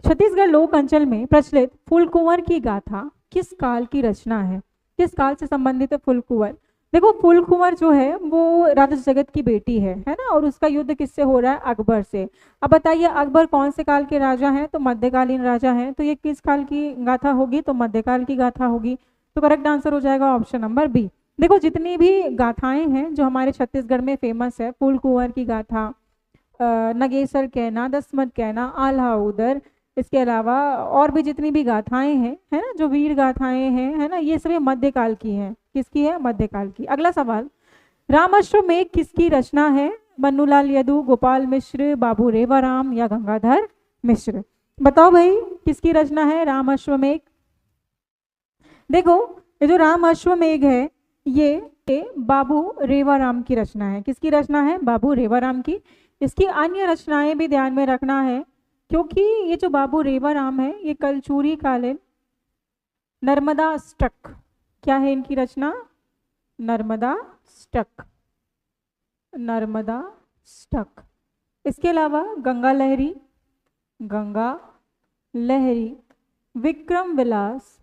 छत्तीसगढ़ लोक अंचल में प्रचलित फूलकुंवर की गाथा किस काल की रचना है? किस काल से संबंधित है फूलकुंवर? देखो फूलकुंवर जो है वो राजा जगत की बेटी है ना, और उसका युद्ध किससे हो रहा है? अकबर से। अब बताइए अकबर कौन से काल के राजा हैं? तो मध्यकालीन राजा हैं, तो ये किस काल की गाथा होगी? तो मध्यकाल की गाथा होगी। तो करेक्ट आंसर हो जाएगा ऑप्शन नंबर बी। देखो जितनी भी गाथाएं हैं जो हमारे छत्तीसगढ़ में फेमस है, फूलकुंवर की गाथा, नगेसर कहना, दसमत कहना, आल्हा उदर, इसके अलावा और भी जितनी भी गाथाएं हैं, है ना, जो वीर गाथाएं हैं, है ना, ये सभी मध्यकाल की हैं। किसकी है? मध्यकाल की। अगला सवाल, रामाश्वमेघ किसकी रचना है? मन्नूलाल यदु, गोपाल मिश्र, बाबू रेवाराम या गंगाधर मिश्र? बताओ भाई किसकी रचना है रामाश्वमेघ? देखो ये जो रामाश्वमेघ है ये बाबू रेवाराम की रचना है। किसकी रचना है? बाबू रेवाराम की। इसकी अन्य रचनाएं भी ध्यान में रखना है, क्योंकि ये जो बाबू रेवाराम है ये कलचूरी कालीन नर्मदा अष्टक, क्या है इनकी रचना? नर्मदा अष्टक, नर्मदा अष्टक। इसके अलावा गंगा लहरी, गंगा लहरी, विक्रम विलास,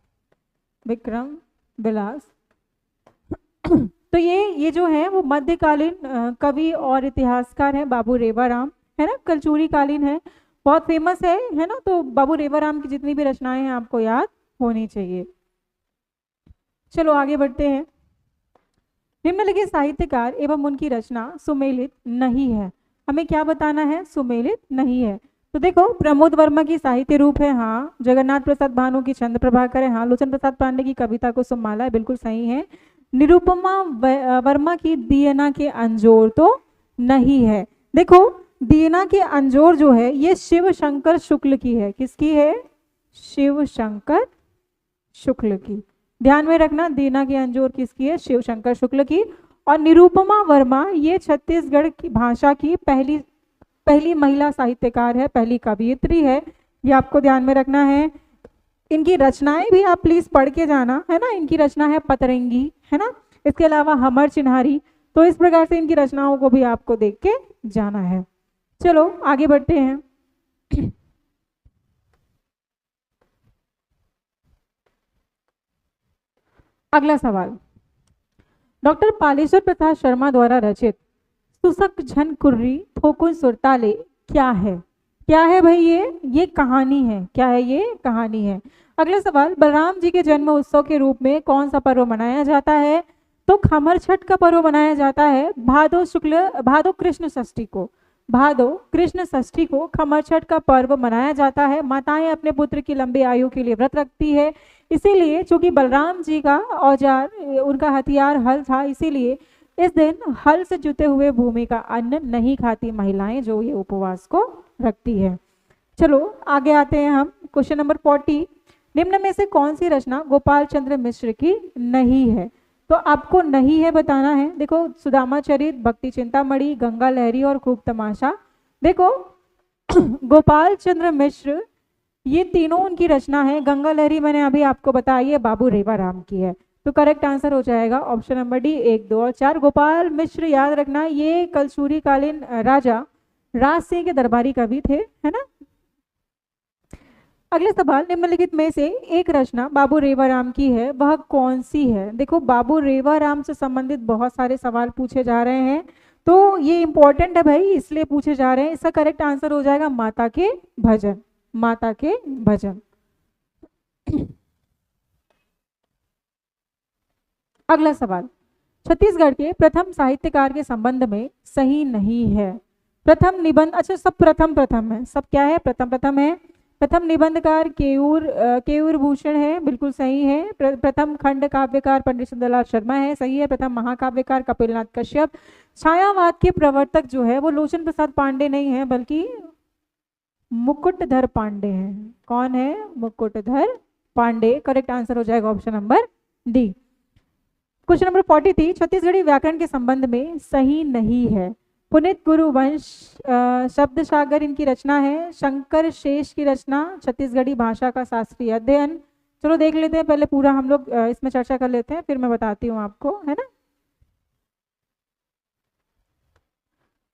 विक्रम विलास। तो ये जो है वो मध्यकालीन कवि और इतिहासकार हैं बाबू रेवाराम, है ना, कलचूरी कालीन है, बहुत फेमस है ना। तो बाबू रेवाराम की जितनी भी रचनाएं हैं आपको याद होनी चाहिए। चलो आगे बढ़ते हैं। निम्नलिखित साहित्यकार एवं उनकी रचना सुमेलित नहीं है। हमें क्या बताना है? सुमेलित नहीं है। तो देखो प्रमोद वर्मा की साहित्य रूप है, हाँ। जगन्नाथ प्रसाद भानु की चंद्र प्रभाकर है, हाँ। लोचन प्रसाद पांडे की कविता कुसुममाला है, बिल्कुल सही है। निरुपमा वर्मा की दियना के अंजोर तो नहीं है। देखो दियना के अंजोर जो है ये शिव शंकर शुक्ल की है। किसकी है? शिव शंकर शुक्ल की। ध्यान में रखना, दियना के अंजोर किसकी है? शिव शंकर शुक्ल की। और निरुपमा वर्मा ये छत्तीसगढ़ की भाषा की पहली महिला साहित्यकार है, पहली कवियत्री है, ये आपको ध्यान में रखना है। इनकी रचनाएं भी आप प्लीज पढ़ के जाना, है ना। इनकी रचना है पतरंगी, है ना, इसके अलावा हमर चिन्हारी। तो इस प्रकार से इनकी रचनाओं को भी आपको देख के जाना है। चलो आगे बढ़ते हैं। अगला सवाल, डॉक्टर पालेश्वर प्रसाद शर्मा द्वारा रचित सुसक झन कुर्री थोकुन सुरताले क्या है? क्या है भाई? ये कहानी है। क्या है? ये कहानी है। अगला सवाल, बलराम जी के जन्म उत्सव के रूप में कौन सा पर्व मनाया जाता है? तो खमर छठ का पर्व मनाया जाता है भादो कृष्ण षष्ठी को। भादो कृष्ण षष्ठी को खमर छठ का पर्व मनाया जाता है। माताएं अपने पुत्र की लंबी आयु के लिए व्रत रखती है, इसीलिए चूंकि बलराम जी का औजार, उनका हथियार हल था, इसीलिए इस दिन हल से जुते हुए भूमि का अन्न नहीं खाती महिलाएं, जो ये उपवास को रखती है। चलो आगे आते हैं हम। क्वेश्चन नंबर 40, निम्न में से कौन सी रचना गोपाल चंद्र मिश्र की नहीं है? तो आपको नहीं है बताना है। देखो सुदामा चरित, भक्ति चिंतामणि, गंगा लहरी और खूब तमाशा। देखो गोपाल चंद्र मिश्र, ये तीनों उनकी रचना है। गंगा लहरी मैंने अभी आपको बताई है बाबू रेवाराम की है। तो करेक्ट आंसर हो जाएगा ऑप्शन नंबर डी 1, 2 और 4। गोपाल मिश्र याद रखना, ये कलसूरी कालीन राजा राज सिंह के दरबारी कवि थे, है ना। अगले सवाल, निम्नलिखित में से एक रचना बाबू रेवाराम की है, वह कौन सी है। देखो बाबू रेवाराम से संबंधित बहुत सारे सवाल पूछे जा रहे हैं, तो ये इंपॉर्टेंट है भाई, इसलिए पूछे जा रहे हैं। इसका करेक्ट आंसर हो जाएगा माता के भजन, माता के भजन। अगला सवाल, छत्तीसगढ़ के प्रथम साहित्यकार के संबंध में सही नहीं है। प्रथम निबंध, अच्छा सब प्रथम प्रथम है, सब क्या है, प्रथम प्रथम है। प्रथम निबंधकार केयूर भूषण है, बिल्कुल सही है। प्रथम खंड काव्यकार पंडित सुंदरलाल शर्मा है, सही है। प्रथम महाकाव्यकार कपिलनाथ कश्यप। छायावाद के प्रवर्तक जो है वो लोचन प्रसाद पांडे नहीं है, बल्कि मुकुटधर पांडे हैं। कौन है, मुकुटधर पांडे। करेक्ट आंसर हो जाएगा option number D. Question number 43, Chhattisgarhi व्याकरण के संबंध में सही नहीं है। पुनित गुरुवंश शब्द सागर इनकी रचना है। शंकर शेष की रचना छत्तीसगढ़ी भाषा का शास्त्रीय अध्ययन। चलो देख लेते हैं, पहले पूरा हम लोग इसमें चर्चा कर लेते हैं, फिर मैं बताती हूँ आपको, है ना।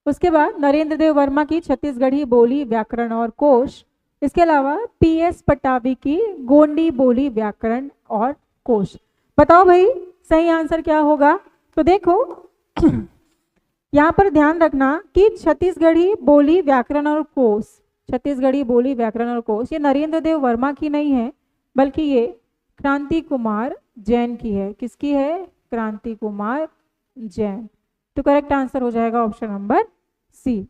उसके बाद नरेंद्र देव वर्मा की छत्तीसगढ़ी बोली व्याकरण और कोश। इसके अलावा PS पटावी की गोंडी बोली व्याकरण और कोश। बताओ भाई सही आंसर क्या होगा। तो देखो यहाँ पर ध्यान रखना कि छत्तीसगढ़ी बोली व्याकरण और कोश, छत्तीसगढ़ी बोली व्याकरण और कोश, ये नरेंद्र देव वर्मा की नहीं है, बल्कि ये क्रांति कुमार जैन की है। किसकी है, क्रांति कुमार जैन। तो करेक्ट आंसर हो जाएगा ऑप्शन नंबर सी।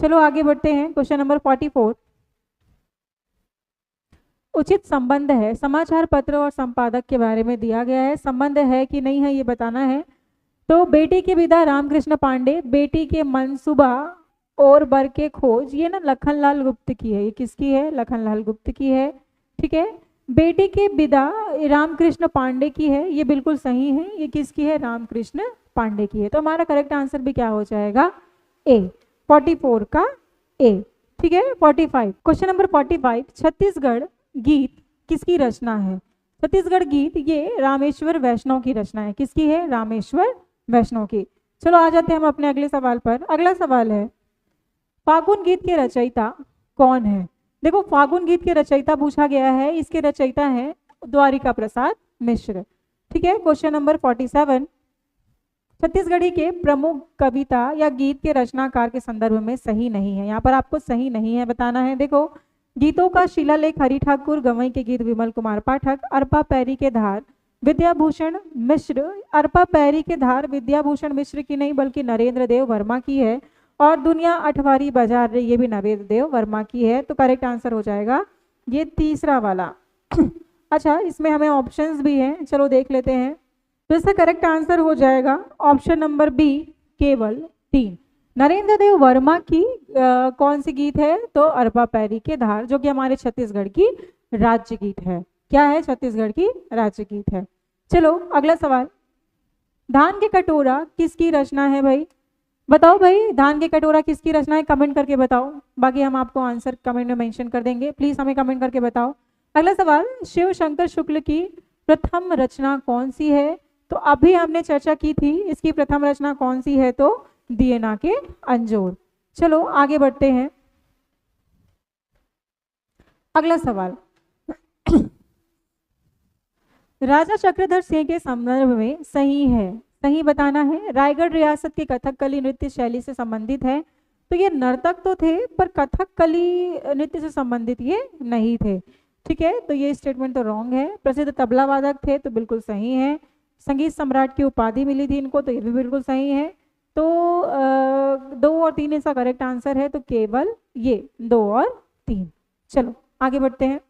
चलो आगे बढ़ते हैं। क्वेश्चन नंबर 44, उचित संबंध है, समाचार पत्र और संपादक के बारे में दिया गया है, संबंध है कि नहीं है ये बताना है। तो बेटी की विदा रामकृष्ण पांडे, बेटी के मनसूबा और बर के खोज, ये ना लखनलाल गुप्त की है। ये किसकी है, लखनलाल गुप्त की है, ठीक है। बेटी की विदा रामकृष्ण पांडे की है, ये बिल्कुल सही है। ये किसकी है, रामकृष्ण पांडे की है। तो हमारा करेक्ट आंसर भी क्या हो जाएगा, ए, 44 का ए, ठीक है। 45, क्वेश्चन नंबर 45, छत्तीसगढ़ गीत किसकी रचना है। छत्तीसगढ़ गीत ये रामेश्वर वैष्णव की रचना है। किसकी है, रामेश्वर वैष्णव की। चलो आ जाते हैं हम अपने अगले सवाल पर। अगला सवाल है, फागुन गीत के रचयिता कौन है। देखो फागुन गीत के रचयिता पूछा गया है, इसके रचयिता है द्वारिका प्रसाद मिश्र, ठीक है। क्वेश्चन नंबर 47, छत्तीसगढ़ी के प्रमुख कविता या गीत के रचनाकार के संदर्भ में सही नहीं है। यहाँ पर आपको सही नहीं है बताना है। देखो गीतों का शिलालेख हरि ठाकुर, गवई के गीत विमल कुमार पाठक, अरपा पैरी के धार विद्याभूषण मिश्र। अरपा पैरी के धार विद्याभूषण मिश्र की नहीं, बल्कि नरेंद्र देव वर्मा की है। और दुनिया अठवारी बाजार रे, ये भी नरेंद्र देव वर्मा की है। तो करेक्ट आंसर हो जाएगा ये तीसरा वाला। अच्छा इसमें हमें ऑप्शंस भी हैं, चलो देख लेते हैं। तो इसका करेक्ट आंसर हो जाएगा ऑप्शन नंबर बी, केवल 3। नरेंद्र देव वर्मा की कौन सी गीत है, तो अरपा पैरी के धार, जो कि हमारे छत्तीसगढ़ की राज्य गीत है। क्या है, छत्तीसगढ़ की राज्य गीत है। चलो अगला सवाल, धान के कटोरा किसकी रचना है भाई। बताओ भाई धान के कटोरा किसकी रचना है, कमेंट करके बताओ। बाकी हम आपको आंसर कमेंट में मेंशन कर देंगे, प्लीज हमें कमेंट करके बताओ। अगला सवाल, शिव शंकर शुक्ल की प्रथम रचना कौन सी है। तो अभी हमने चर्चा की थी, इसकी प्रथम रचना कौन सी है, तो दिए ना के अंजोर। चलो आगे बढ़ते हैं। अगला सवाल, राजा चक्रधर सिंह के संदर्भ में सही है, सही बताना है। रायगढ़ रियासत की कथकली नृत्य शैली से संबंधित है। तो ये नर्तक तो थे पर कथकली नृत्य से संबंधित ये नहीं थे, ठीक है। तो ये स्टेटमेंट तो रॉन्ग है। प्रसिद्ध तबला वादक थे, तो बिल्कुल सही है। संगीत सम्राट की उपाधि मिली थी इनको, तो ये भी बिल्कुल सही है। तो 2 और 3 इसका करेक्ट आंसर है, तो केवल ये 2 और 3। चलो आगे बढ़ते हैं।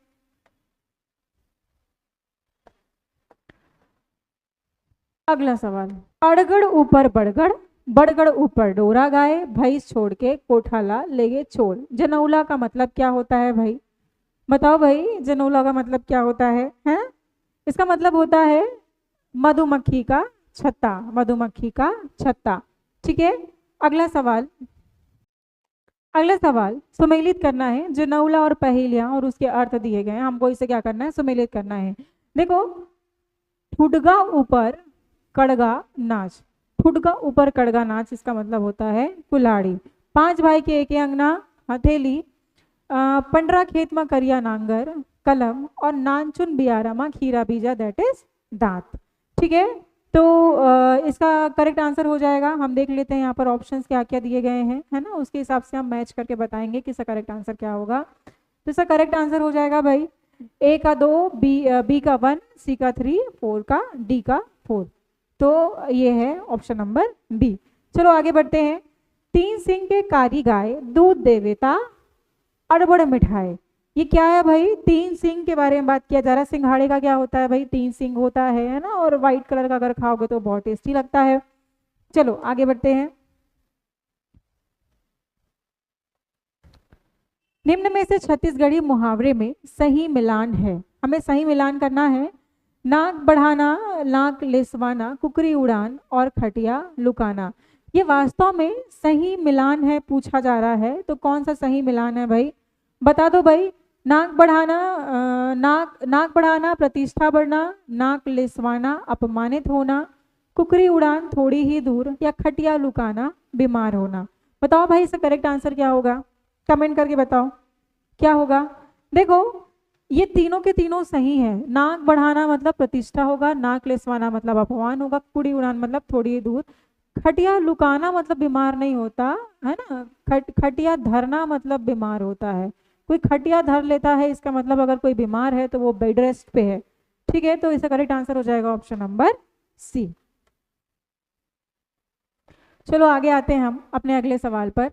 अगला सवाल, अड़गड़ ऊपर बड़गड़, बड़गड़ ऊपर डोरा गाए, भैंस छोड़ के कोठाला ले गए चोर। जनौला का मतलब क्या होता है भाई, बताओ भाई जनौला का मतलब क्या होता है, हैं? इसका मतलब होता है मधुमक्खी का छत्ता, मधुमक्खी का छत्ता, ठीक है। अगला सवाल, अगला सवाल सुमेलित करना है। जनौला और पहेलियां और उसके अर्थ दिए गए हैं, हमको इसे क्या करना है, सुमेलित करना है। देखो, ठुडगा ऊपर कड़गा नाच, ठुडगा ऊपर कड़गा नाच, इसका मतलब होता है कुल्हाड़ी। पांच भाई के एक अंगना, हथेली, पंडरा खेत में करिया नांगर, कलम, और नानचुन बियारा में खीरा बीजा, दैट इज दांत। ठीक है, तो इसका करेक्ट आंसर हो जाएगा। हम देख लेते हैं यहाँ पर ऑप्शंस क्या क्या दिए गए हैं, है ना, उसके हिसाब से हम मैच करके बताएंगे कि इसका करेक्ट आंसर क्या होगा। तो इसका करेक्ट आंसर हो जाएगा भाई ए का 2, बी का 1, सी का 3, 4 का, डी का 4। तो ये है ऑप्शन नंबर बी। चलो आगे बढ़ते हैं। तीन सिंह के कारी गाय, दूध देवेता, अड़बड़ मिठाई। ये क्या है भाई, तीन सिंह के बारे में बात किया जा रहा है। सिंघाड़े का क्या होता है भाई, तीन सिंह होता है ना, और व्हाइट कलर का अगर खाओगे तो बहुत टेस्टी लगता है। चलो आगे बढ़ते हैं। निम्न में से छत्तीसगढ़ी मुहावरे में सही मिलान है, हमें सही मिलान करना है। नाक बढ़ाना, नाक लिसवाना, कुकरी उड़ान और खटिया लुकाना। ये वास्तव में सही मिलान है, पूछा जा रहा है, तो कौन सा सही मिलान है भाई, बता दो भाई। नाक बढ़ाना, नाक बढ़ाना प्रतिष्ठा बढ़ना, नाक लिसवाना अपमानित होना, कुकरी उड़ान थोड़ी ही दूर, या खटिया लुकाना बीमार होना। बताओ भाई इसका करेक्ट आंसर क्या होगा, कमेंट करके बताओ क्या होगा। देखो, ये तीनों के तीनों सही है। नाक बढ़ाना मतलब प्रतिष्ठा होगा, नाक लिसवाना मतलब अपमान होगा, कुकड़ी उड़ान मतलब थोड़ी ही दूर, खटिया लुकाना मतलब बीमार नहीं होता है ना, खटिया धरना मतलब बीमार होता है। कोई खटिया धर लेता है, इसका मतलब अगर कोई बीमार है तो वो बेड रेस्ट पे है। ठीक है, तो इसका करेक्ट आंसर हो जाएगा ऑप्शन नंबर सी। चलो आगे आते हैं हम अपने अगले सवाल पर।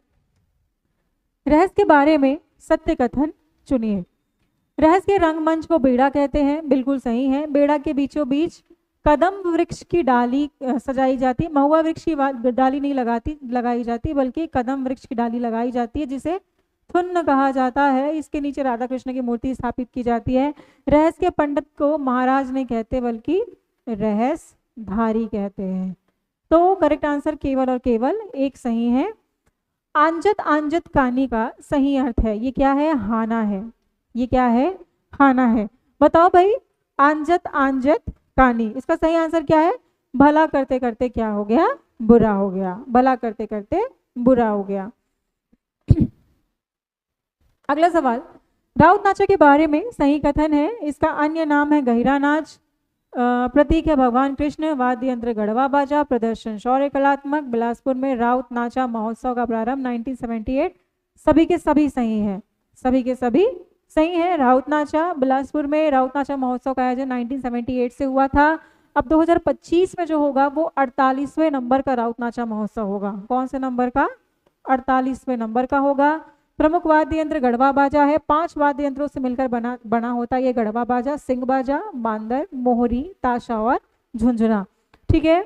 रहस्य के बारे में सत्य कथन चुनिए। रहस्य के रंगमंच को बेड़ा कहते हैं, बिल्कुल सही है। बेड़ा के बीचों बीच कदम वृक्ष की डाली सजाई जाती, महुआ वृक्ष की डाली नहीं लगाई जाती, बल्कि कदम वृक्ष की डाली लगाई जाती है, जिसे थुन्न कहा जाता है। इसके नीचे राधा कृष्ण की मूर्ति स्थापित की जाती है। रहस्य के पंडित को महाराज नहीं कहते, बल्कि रहस्यधारी कहते हैं। तो करेक्ट आंसर केवल और केवल एक सही है। आंजत आंजत कानी का सही अर्थ है, ये क्या है, हाना है। ये क्या है, हाना है। बताओ भाई, आंजत आंजत कानी, इसका सही आंसर क्या है, भला करते करते क्या हो गया, बुरा हो गया, भला करते करते बुरा हो गया। अगला सवाल, राउत नाचा के बारे में सही कथन है। इसका अन्य नाम है गहिरा नाच, प्रतीक है भगवान कृष्ण, वाद्य यंत्र गढ़वा बाजा, प्रदर्शन शौर्य कलात्मक। बिलासपुर में राउत नाचा महोत्सव का प्रारंभ 1978। सभी के सभी सही है, सभी के सभी सही है। राउत नाचा, बिलासपुर में राउत नाचा महोत्सव का आयोजन 1978 से हुआ था। अब 2025 में जो होगा वो 48वें नंबर का राउत नाचा महोत्सव होगा। कौन से नंबर का, 48वें नंबर का होगा। प्रमुख वाद्य यंत्र गढ़वा बाजा है। 5 वाद्य यंत्रों से मिलकर बना होता है ये गढ़वा बाजा, सिंह बाजा, बांदर, मोहरी, ताशा और झुंझुना। ठीक है,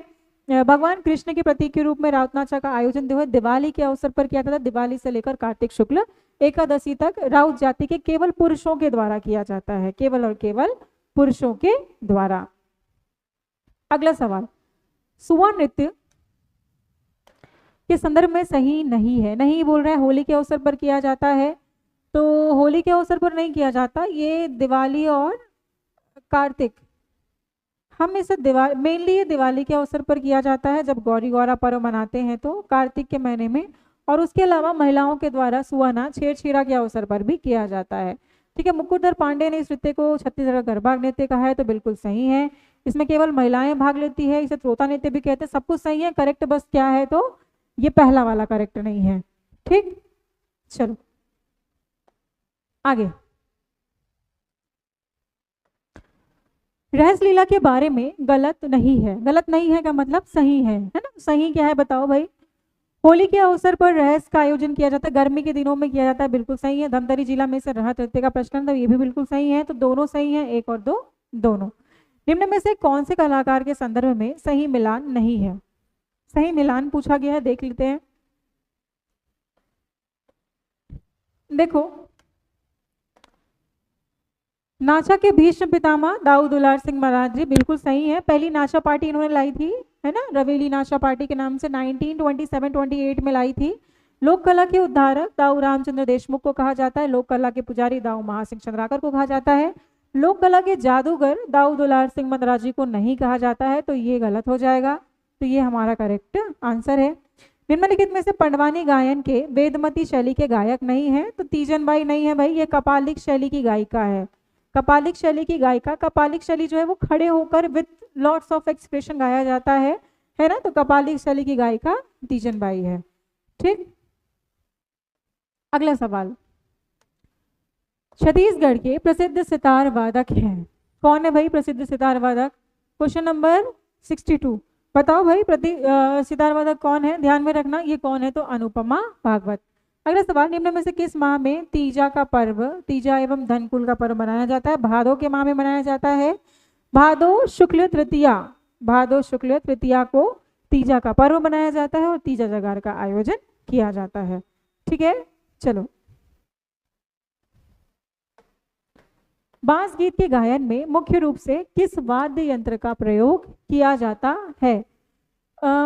भगवान कृष्ण के प्रतीक के रूप में राउत नाचा का आयोजन जो है दिवाली के अवसर पर किया था। दिवाली से लेकर कार्तिक शुक्ल एकादशी तक राउत जाति के केवल पुरुषों के द्वारा किया जाता है, केवल और केवल पुरुषों के द्वारा। अगला सवाल, सुआ नृत्य के संदर्भ में सही नहीं है। नहीं बोल रहे हैं, होली के अवसर पर किया जाता है, तो होली के अवसर पर नहीं किया जाता, ये दिवाली और कार्तिक, हम इसे मेनली ये दिवाली के अवसर पर किया जाता है, जब गौरी गौरा पर्व मनाते हैं तो कार्तिक के महीने में। और उसके अलावा महिलाओं के द्वारा सुहाना छेड़छीड़ा के अवसर पर भी किया जाता है। ठीक है, मुकुटधर पांडे ने इस नृत्य को छत्तीसगढ़ गरबा नृत्य कहा है, तो बिल्कुल सही है। इसमें केवल महिलाएं भाग लेती है, इसे त्रोता नृत्य भी कहते हैं। सब कुछ सही है, करेक्ट बस क्या है, तो ये पहला वाला करेक्ट नहीं है। ठीक, चलो आगे। रहस्य लीला के बारे में गलत नहीं है, गलत नहीं है का मतलब सही है ना। सही क्या है बताओ भाई। होली के अवसर पर रहस्य का आयोजन किया जाता है, गर्मी के दिनों में किया जाता है, बिल्कुल सही है। धमतरी जिला में से रहस्य नृत्य का प्रचलन था, ये भी बिल्कुल सही है। तो दोनों सही है, 1 और 2 दोनों। निम्न में से कौन से कलाकार के संदर्भ में सही मिलान नहीं है। सही मिलान पूछा गया है, देख लेते हैं। देखो, नाचा के भीष्म पितामह दाऊद दुलार सिंह महाराज जी, बिल्कुल सही है। पहली नाचा पार्टी इन्होंने लाई थी, है ना, रवेली नाचा पार्टी के नाम से 1927-28 में लाई थी। लोक कला के उद्धारक दाऊ रामचंद्र देशमुख को कहा जाता है। लोक कला के पुजारी दाऊ महासिंह चंद्राकर को कहा जाता है। लोक कला के जादूगर दाऊ दुलार सिंह मंदराजी को नहीं कहा जाता है, तो ये गलत हो जाएगा। तो ये हमारा करेक्ट आंसर है। निम्नलिखित में से पंडवानी गायन के वेदमती शैली के गायक नहीं है, तो तीजन बाई नहीं है भाई, ये कपालिक शैली की गायिका है। कपालिक शैली की गायिका, कपालिक शैली जो है वो खड़े होकर विद लॉट्स ऑफ एक्सप्रेशन गाया जाता है ना, तो कपालिक शैली की गायिका तीजन बाई है। ठीक, अगला सवाल, छत्तीसगढ़ के प्रसिद्ध सितार वादक हैं। कौन है भाई प्रसिद्ध सितार वादक? Question number 62। बताओ भाई सितार वादक कौन है, ध्यान में रखना ये कौन है, तो अनुपमा भागवत। अगला सवाल, निम्न में से किस माह में तीजा का पर्व, तीजा एवं धनकुल का पर्व मनाया जाता है? भादो के माह में मनाया जाता है। भादो शुक्ल तृतीया, भादो शुक्ल तृतीया को तीजा का पर्व मनाया जाता है और तीजा जगार का आयोजन किया जाता है। ठीक है, चलो। बांस गीत के गायन में मुख्य रूप से किस वाद्य यंत्र का प्रयोग किया जाता है?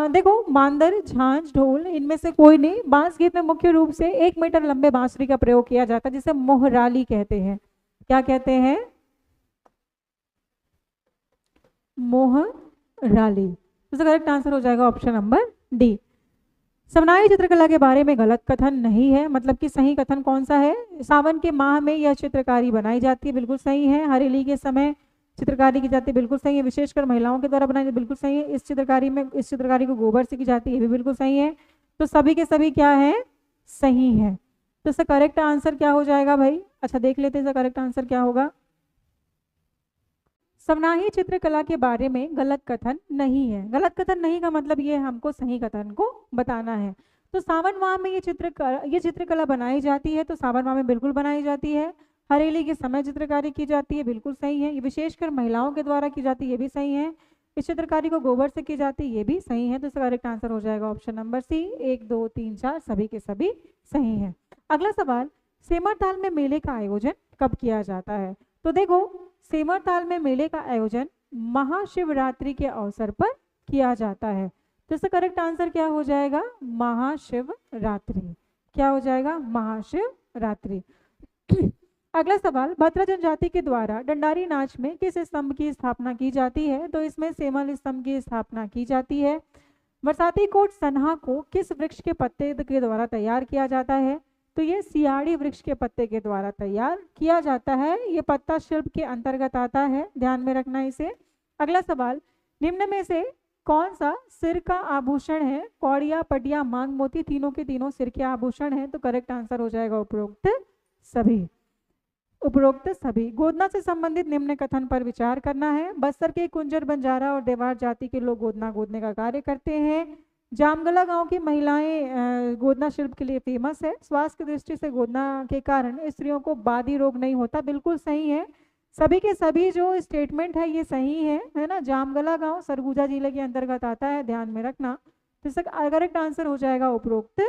देखो, मांदर, झांझ, ढोल, इनमें से कोई नहीं। बांस गीत में मुख्य रूप से 1 मीटर लंबे बांसुरी का प्रयोग किया जाता है, जिसे मोहराली कहते हैं। क्या कहते हैं? मोहराली। तो करेक्ट आंसर हो जाएगा ऑप्शन नंबर डी। समनाई चित्रकला के बारे में गलत कथन नहीं है, मतलब कि सही कथन कौन सा है? सावन के माह में यह चित्रकारी बनाई जाती है, बिल्कुल सही है। हरेली के समय चित्रकारी की जाती है, बिल्कुल सही है। विशेषकर महिलाओं के द्वारा बनाई जाती है, बिल्कुल सही है। इस चित्रकारी को गोबर से की जाती है, ये भी बिल्कुल सही है। तो सभी के सभी क्या है? सही है। तो इसका करेक्ट आंसर क्या हो जाएगा भाई? अच्छा, देख लेते हैं इसका करेक्ट आंसर क्या होगा। समनाही चित्रकला के बारे में गलत कथन नहीं है। गलत कथन नहीं का मतलब ये हमको सही कथन को बताना है। तो सावन माह में ये चित्रकला बनाई जाती है, तो सावन माह में बिल्कुल बनाई जाती है। हरेली के समय चित्रकारी की जाती है, बिल्कुल सही है। ये विशेषकर महिलाओं के द्वारा की जाती है, ये भी सही है। इस चित्रकारी को गोबर से की जाती है, ये भी सही है। तो इसका करेक्ट आंसर हो जाएगा ऑप्शन नंबर सी। 1, 2, 3, 4 सभी के सभी सही है। अगला सवाल, सेमरताल में मेले का आयोजन कब किया जाता है? तो देखो, सेमरताल में मेले का आयोजन महाशिवरात्रि के अवसर पर किया जाता है। तो इसका करेक्ट आंसर क्या हो जाएगा? महाशिवरात्रि। क्या हो जाएगा? महाशिवरात्रि। अगला सवाल, भद्रा जनजाति के द्वारा डंडारी नाच में किस स्तंभ की स्थापना की जाती है? तो इसमें सेमल स्तंभ की स्थापना की जाती है। बरसाती कोट सन्हा को किस वृक्ष के पत्ते के द्वारा तैयार किया जाता है? तो ये सियाड़ी वृक्ष के पत्ते के द्वारा तैयार किया जाता है। ये पत्ता शिल्प के अंतर्गत आता है, ध्यान में रखना इसे। अगला सवाल, निम्न में से कौन सा सिर का आभूषण है? कौड़िया, पटिया, मांग मोती, तीनों के तीनों सिर के आभूषण है। तो करेक्ट आंसर हो जाएगा उपरोक्त सभी। उपरोक्त सभी। गोदना से संबंधित निम्न कथन पर विचार करना है। बस्तर के कुंजर, बंजारा और देवार जाति के लोग गोदना गोदने का कार्य करते हैं। जामगला गांव की महिलाएं गोदना शिल्प के लिए फेमस है। स्वास्थ्य की दृष्टि से गोदना के कारण स्त्रियों को बादी रोग नहीं होता, बिल्कुल सही है। सभी के सभी जो स्टेटमेंट है ये सही है ना। जामगला गांव सरगुजा जिले के अंतर्गत आता है, ध्यान में रखना। तो इसका करेक्ट आंसर हो जाएगा उपरोक्त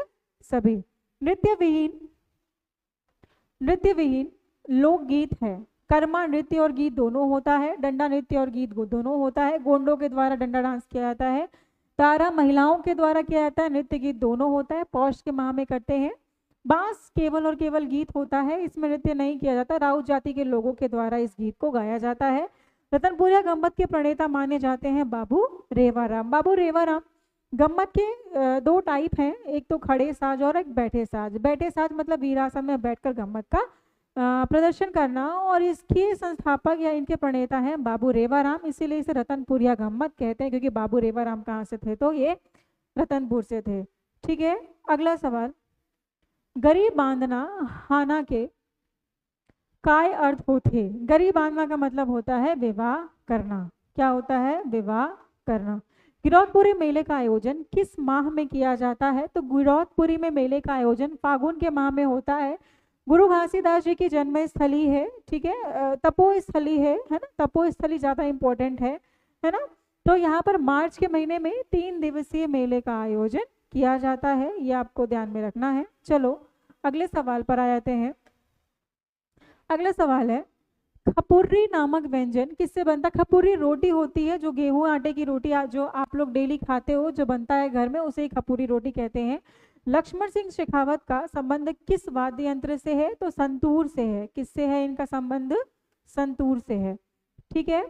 सभी। नृत्य विहीन लोकगीत है। कर्मा नृत्य और गीत दोनों होता है, डंडा नृत्य और गीत दोनों होता है। गोंडों के द्वारा डंडा डांस किया जाता है। तारा महिलाओं के द्वारा किया जाता है। नृत्य गीत दोनों होता है, पौष के माह में करते हैं। बांस केवल और केवल गीत होता है, इसमें नृत्य नहीं किया जाता। राउत जाति के लोगों के द्वारा इस गीत को गाया जाता है। रतनपुरिया गम्मत के प्रणेता माने जाते हैं बाबू रेवाराम। बाबू रेवाराम। गम्मत के 2 टाइप हैं, एक तो खड़े साज और एक बैठे साज। बैठे साज मतलब वीरासन में बैठकर गम्मत का प्रदर्शन करना, और इसके संस्थापक या इनके प्रणेता हैं बाबू रेवाराम, इसीलिए इसे रतनपुरिया गम्मत कहते हैं, क्योंकि बाबू रेवाराम कहाँ से थे? तो ये रतनपुर से थे। ठीक है, अगला सवाल, गरीब बांधना हाना के काय अर्थ होते? गरीब बांधना का मतलब होता है विवाह करना। क्या होता है? विवाह करना। गिरौदपुरी मेले का आयोजन किस माह में किया जाता है? तो गिरौदपुरी में मेले का आयोजन फागुन के माह में होता है। गुरु घासीदास जी की जन्म स्थली है, ठीक है, तपोस्थली है ना। तपोस्थली ज्यादा इंपॉर्टेंट है ना। तो यहाँ पर मार्च के महीने में 3 दिवसीय मेले का आयोजन किया जाता है, ये आपको ध्यान में रखना है। चलो अगले सवाल पर आ जाते हैं। अगला सवाल है, खपुर्री नामक व्यंजन किससे बनता? खपुर्री रोटी होती है, जो गेहूं आटे की रोटी जो आप लोग डेली खाते हो, जो बनता है घर में, उसे खपुर्री रोटी कहते हैं। लक्ष्मण सिंह शेखावत का संबंध किस वाद्य यंत्र से है? तो संतूर से है। किससे है इनका संबंध? संतूर से है। ठीक है।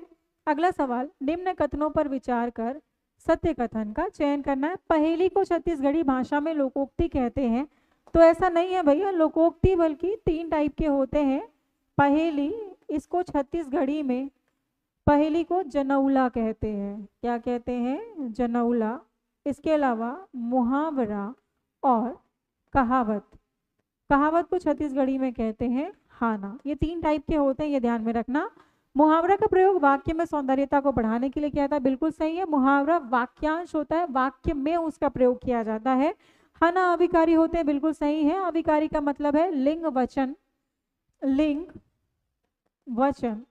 अगला सवाल, निम्न कथनों पर विचार कर सत्य कथन का चयन करना है। पहेली को छत्तीसगढ़ी भाषा में लोकोक्ति कहते हैं। तो ऐसा नहीं है भैया लोकोक्ति, बल्कि 3 टाइप के होते हैं। पहेली, इसको छत्तीसगढ़ी में पहेली को जनौला कहते हैं। क्या कहते हैं? जनौला। इसके अलावा मुहावरा और कहावत, कहावत को छत्तीसगढ़ी में कहते हैं हाना। ये 3 टाइप के होते हैं, ये ध्यान में रखना। मुहावरा का प्रयोग वाक्य में सौंदर्यता को बढ़ाने के लिए किया जाता है, बिल्कुल सही है। मुहावरा वाक्यांश होता है, वाक्य में उसका प्रयोग किया जाता है। हाना अविकारी होते हैं, बिल्कुल सही है। अविकारी का मतलब है लिंग वचन, लिंग वचन,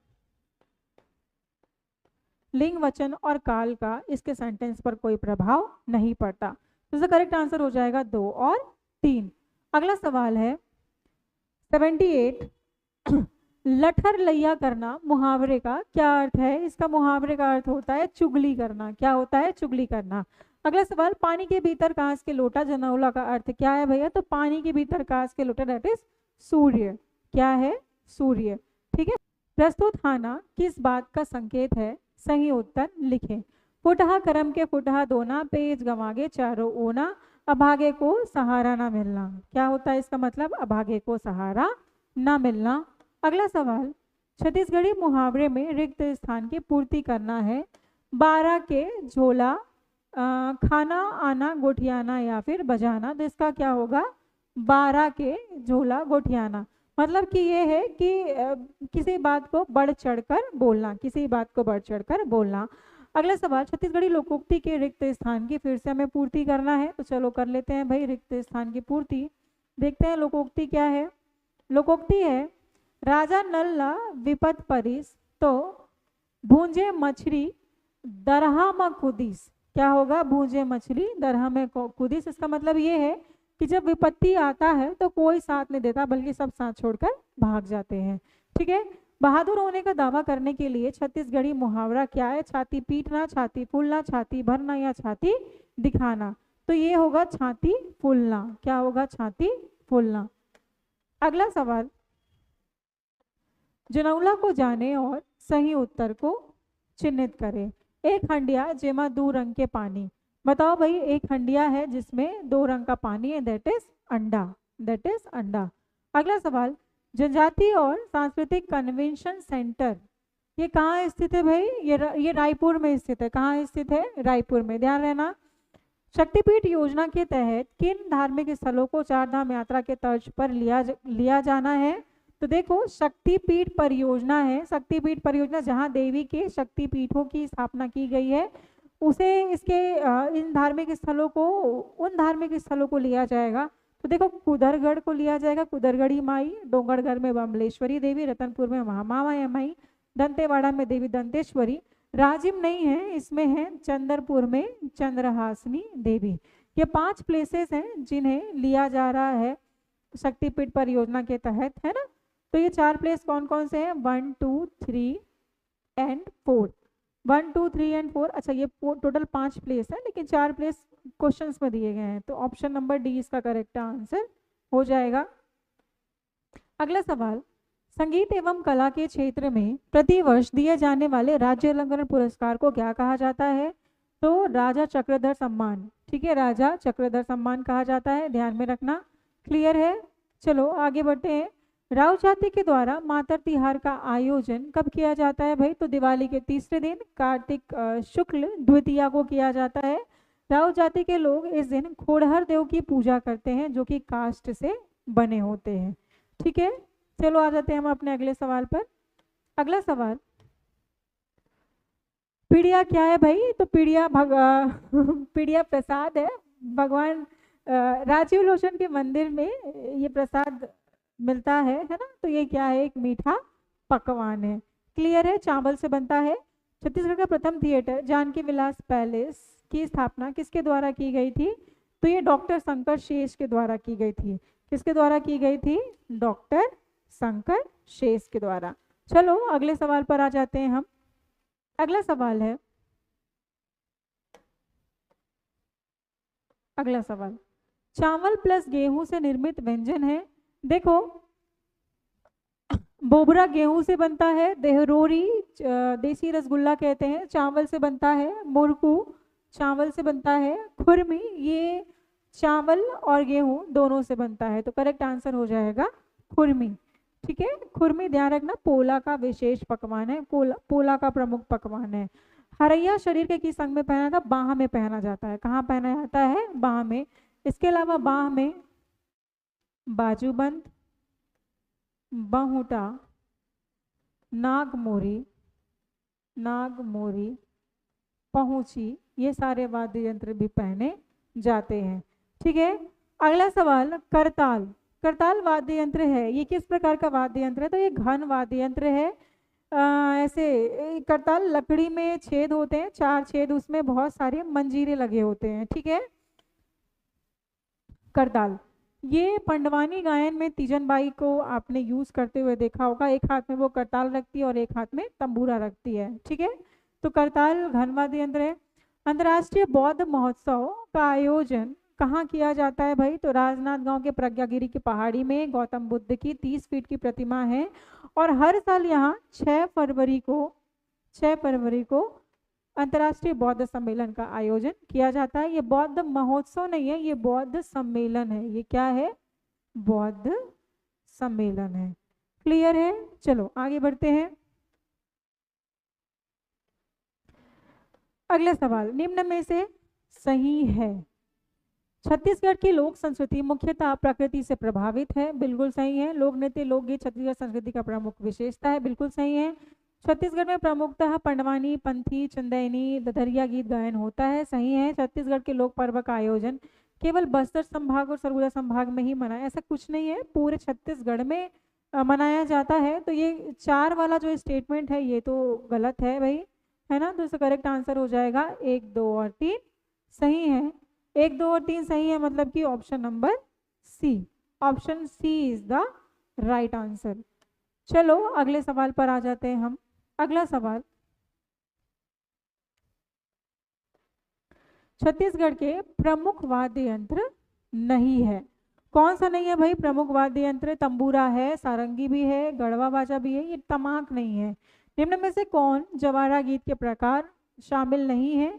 लिंग वचन और काल का इसके सेंटेंस पर कोई प्रभाव नहीं पड़ता। तो इसका करेक्ट आंसर हो जाएगा 2 और 3। अगला सवाल है 78, लठर लैया करना मुहावरे का क्या अर्थ है? इसका मुहावरे का अर्थ होता है चुगली करना। क्या होता है? चुगली करना। अगला सवाल, पानी के भीतर कांच के लोटा, जनौला का अर्थ क्या है भैया? तो पानी के भीतर कांच के लोटा, दैट इज सूर्य। क्या है? सूर्य। ठीक है। प्रस्तुत हाना किस बात का संकेत है? सही उत्तर लिखें। फुटहा करम के फुटहा दोना, पेज गंवागे चारों ओना, अभागे को सहारा ना मिलना। क्या होता है इसका मतलब? अभागे को सहारा ना मिलना। अगला सवाल, छत्तीसगढ़ी मुहावरे में रिक्त स्थान की पूर्ति करना है। 12 के झोला, खाना आना गोठियाना या फिर बजाना। तो इसका क्या होगा? 12 के झोला गोठियाना। मतलब कि ये है कि किसी बात को बढ़ चढ़कर बोलना, किसी बात को बढ़ चढ़कर बोलना। अगला सवाल, छत्तीसगढ़ी लोकोक्ति के रिक्त स्थान की फिर से हमें पूर्ति करना है। तो चलो कर लेते हैं भाई रिक्त स्थान की पूर्ति। देखते हैं लोकोक्ति क्या है। लोकोक्ति है, राजा नल्ला विपत परिस तो भूंजे मछली दरहा में कुदिस। क्या होगा? भूंजे मछली दरहा में कुदिस। इसका मतलब ये है कि जब विपत्ति आता है तो कोई साथ नहीं देता, बल्कि सब साथ छोड़कर भाग जाते हैं। ठीक है। बहादुर होने का दावा करने के लिए छत्तीसगढ़ी मुहावरा क्या है? छाती पीटना, छाती फूलना, छाती भरना या छाती दिखाना। तो ये होगा छाती फूलना। क्या होगा? छाती फूलना। अगला सवाल, जनौला को जाने और सही उत्तर को चिन्हित करें। एक हंडिया जेमा 2 रंग के पानी। बताओ भाई, एक हंडिया है जिसमें 2 रंग का पानी है, दैट इज अंडा, दैट इज अंडा। अगला सवाल, जनजाति और सांस्कृतिक कन्वेंशन सेंटर ये कहाँ स्थित है भाई? ये रायपुर में स्थित है। कहाँ स्थित है? रायपुर में। ध्यान रहना। शक्तिपीठ योजना के तहत किन धार्मिक स्थलों को 4 धाम यात्रा के तर्ज पर लिया जाना है? तो देखो, शक्तिपीठ परियोजना है। शक्तिपीठ परियोजना जहाँ देवी के शक्तिपीठों की स्थापना की गई है, उसे इसके इन धार्मिक स्थलों को, उन धार्मिक स्थलों को लिया जाएगा। तो देखो, कुदरगढ़ को लिया जाएगा, कुदरगढ़ी माई, डोंगरगढ़ में बमलेश्वरी देवी, रतनपुर में महामाया माई, दंतेवाड़ा में देवी दंतेश्वरी, राजिम नहीं है, इसमें है चंद्रपुर में चंद्रहासनी देवी। ये 5 प्लेसेस हैं जिन्हें लिया जा रहा है शक्तिपीठ परियोजना के तहत, है ना। तो ये 4 प्लेस कौन कौन से हैं? 1, 2, 3 एंड 4। 1, 2, 3 एंड 4। अच्छा, ये टोटल 5 प्लेस है, लेकिन 4 प्लेस क्वेश्चंस में दिए गए हैं। तो ऑप्शन नंबर डी इसका करेक्ट आंसर हो जाएगा। अगला सवाल, संगीत एवं कला के क्षेत्र में प्रतिवर्ष दिए जाने वाले राज्य अलंकरण पुरस्कार को क्या कहा जाता है? तो राजा चक्रधर सम्मान। ठीक है, राजा चक्रधर सम्मान कहा जाता है, ध्यान में रखना। क्लियर है? चलो आगे बढ़ते हैं। राव जाति के द्वारा मातर तिहार का आयोजन कब किया जाता है भाई? तो दिवाली के तीसरे दिन, कार्तिक शुक्ल द्वितीया को किया जाता है। राव जाति के लोग इस दिन खोड़हर देव की पूजा करते हैं, जो कि काष्ठ से बने होते हैं। ठीक है, चलो आ जाते हैं हम अपने अगले सवाल पर। अगला सवाल, पीड़िया क्या है भाई? तो पीड़िया पीड़िया प्रसाद है। भगवान राजीव लोचन के मंदिर में ये प्रसाद मिलता है ना। तो ये क्या है? एक मीठा पकवान है। क्लियर है? चावल से बनता है। छत्तीसगढ़ का प्रथम थिएटर जानकी विलास पैलेस की स्थापना किसके द्वारा की गई थी? तो ये डॉक्टर शंकर शेष के द्वारा की गई थी। किसके द्वारा की गई थी? डॉक्टर शंकर शेष के द्वारा। चलो अगले सवाल पर आ जाते हैं हम। अगला सवाल है, अगला सवाल, चावल प्लस गेहूं से निर्मित व्यंजन है। देखो, बोबरा गेहूं से बनता है, देहरोरी देसी रसगुल्ला कहते हैं, चावल से बनता है, मुरकू चावल से बनता है, खुरमी ये चावल और गेहूं दोनों से बनता है। तो करेक्ट आंसर हो जाएगा खुरमी। ठीक है, खुरमी ध्यान रखना पोला का विशेष पकवान है, पोला का प्रमुख पकवान है। हरैया शरीर के किस अंग में पहना था? बाह में पहना जाता है। कहाँ पहना जाता है? बाह में। इसके अलावा बाह में बाजूबंद, बाहुटा, नागमोरी, नागमोरी, पहुंची, ये सारे वाद्य यंत्र भी पहने जाते हैं। ठीक है, अगला सवाल, करताल। करताल वाद्य यंत्र है, ये किस प्रकार का वाद्य यंत्र है? तो ये घन वाद्य यंत्र है। ऐसे करताल लकड़ी में छेद होते हैं, 4 छेद, उसमें बहुत सारे मंजीरे लगे होते हैं। ठीक है, करताल ये पंडवानी गायन में तीजनबाई को आपने यूज करते हुए देखा होगा। एक हाथ में वो करताल रखती है और एक हाथ में तंबूरा रखती है। ठीक है, तो करताल घन वाद्य यंत्र है। अंतर्राष्ट्रीय बौद्ध महोत्सव का आयोजन कहाँ किया जाता है भाई? तो राजनांदगांव के प्रज्ञागिरी की पहाड़ी में गौतम बुद्ध की 30 फीट की प्रतिमा है और हर साल यहाँ 6 फरवरी को अंतर्राष्ट्रीय बौद्ध सम्मेलन का आयोजन किया जाता है। ये बौद्ध महोत्सव नहीं है, ये बौद्ध सम्मेलन है। ये क्या है? बौद्ध सम्मेलन है। क्लियर है? चलो आगे बढ़ते हैं। अगला सवाल निम्न में से सही है। छत्तीसगढ़ की लोक संस्कृति मुख्यतः प्रकृति से प्रभावित है। बिल्कुल सही है। लोक नृत्य लोकगीत छत्तीसगढ़ संस्कृति का प्रमुख विशेषता है। बिल्कुल सही है। छत्तीसगढ़ में प्रमुखतः पंडवानी, पंथी, चंदैनी, ददरिया गीत गायन होता है। सही है। छत्तीसगढ़ के लोक पर्व का आयोजन केवल बस्तर संभाग और सरगुजा संभाग में ही मनाया, ऐसा कुछ नहीं है, पूरे छत्तीसगढ़ में मनाया जाता है। तो ये 4 वाला जो स्टेटमेंट है ये तो गलत है भाई, है ना। तो इसका करेक्ट आंसर हो जाएगा 1, 2 और 3 सही है। 1, 2 और 3 सही है, मतलब कि option number C, option C is the right answer. चलो अगले सवाल पर आ जाते हैं हम। अगला सवाल, छत्तीसगढ़ के प्रमुख वाद्य यंत्र नहीं है। कौन सा नहीं है भाई प्रमुख वाद्य यंत्र? तंबूरा है, सारंगी भी है, गढ़वा बाजा भी है, ये तमाक नहीं है। निम्न में से कौन जवारा गीत के प्रकार शामिल नहीं है?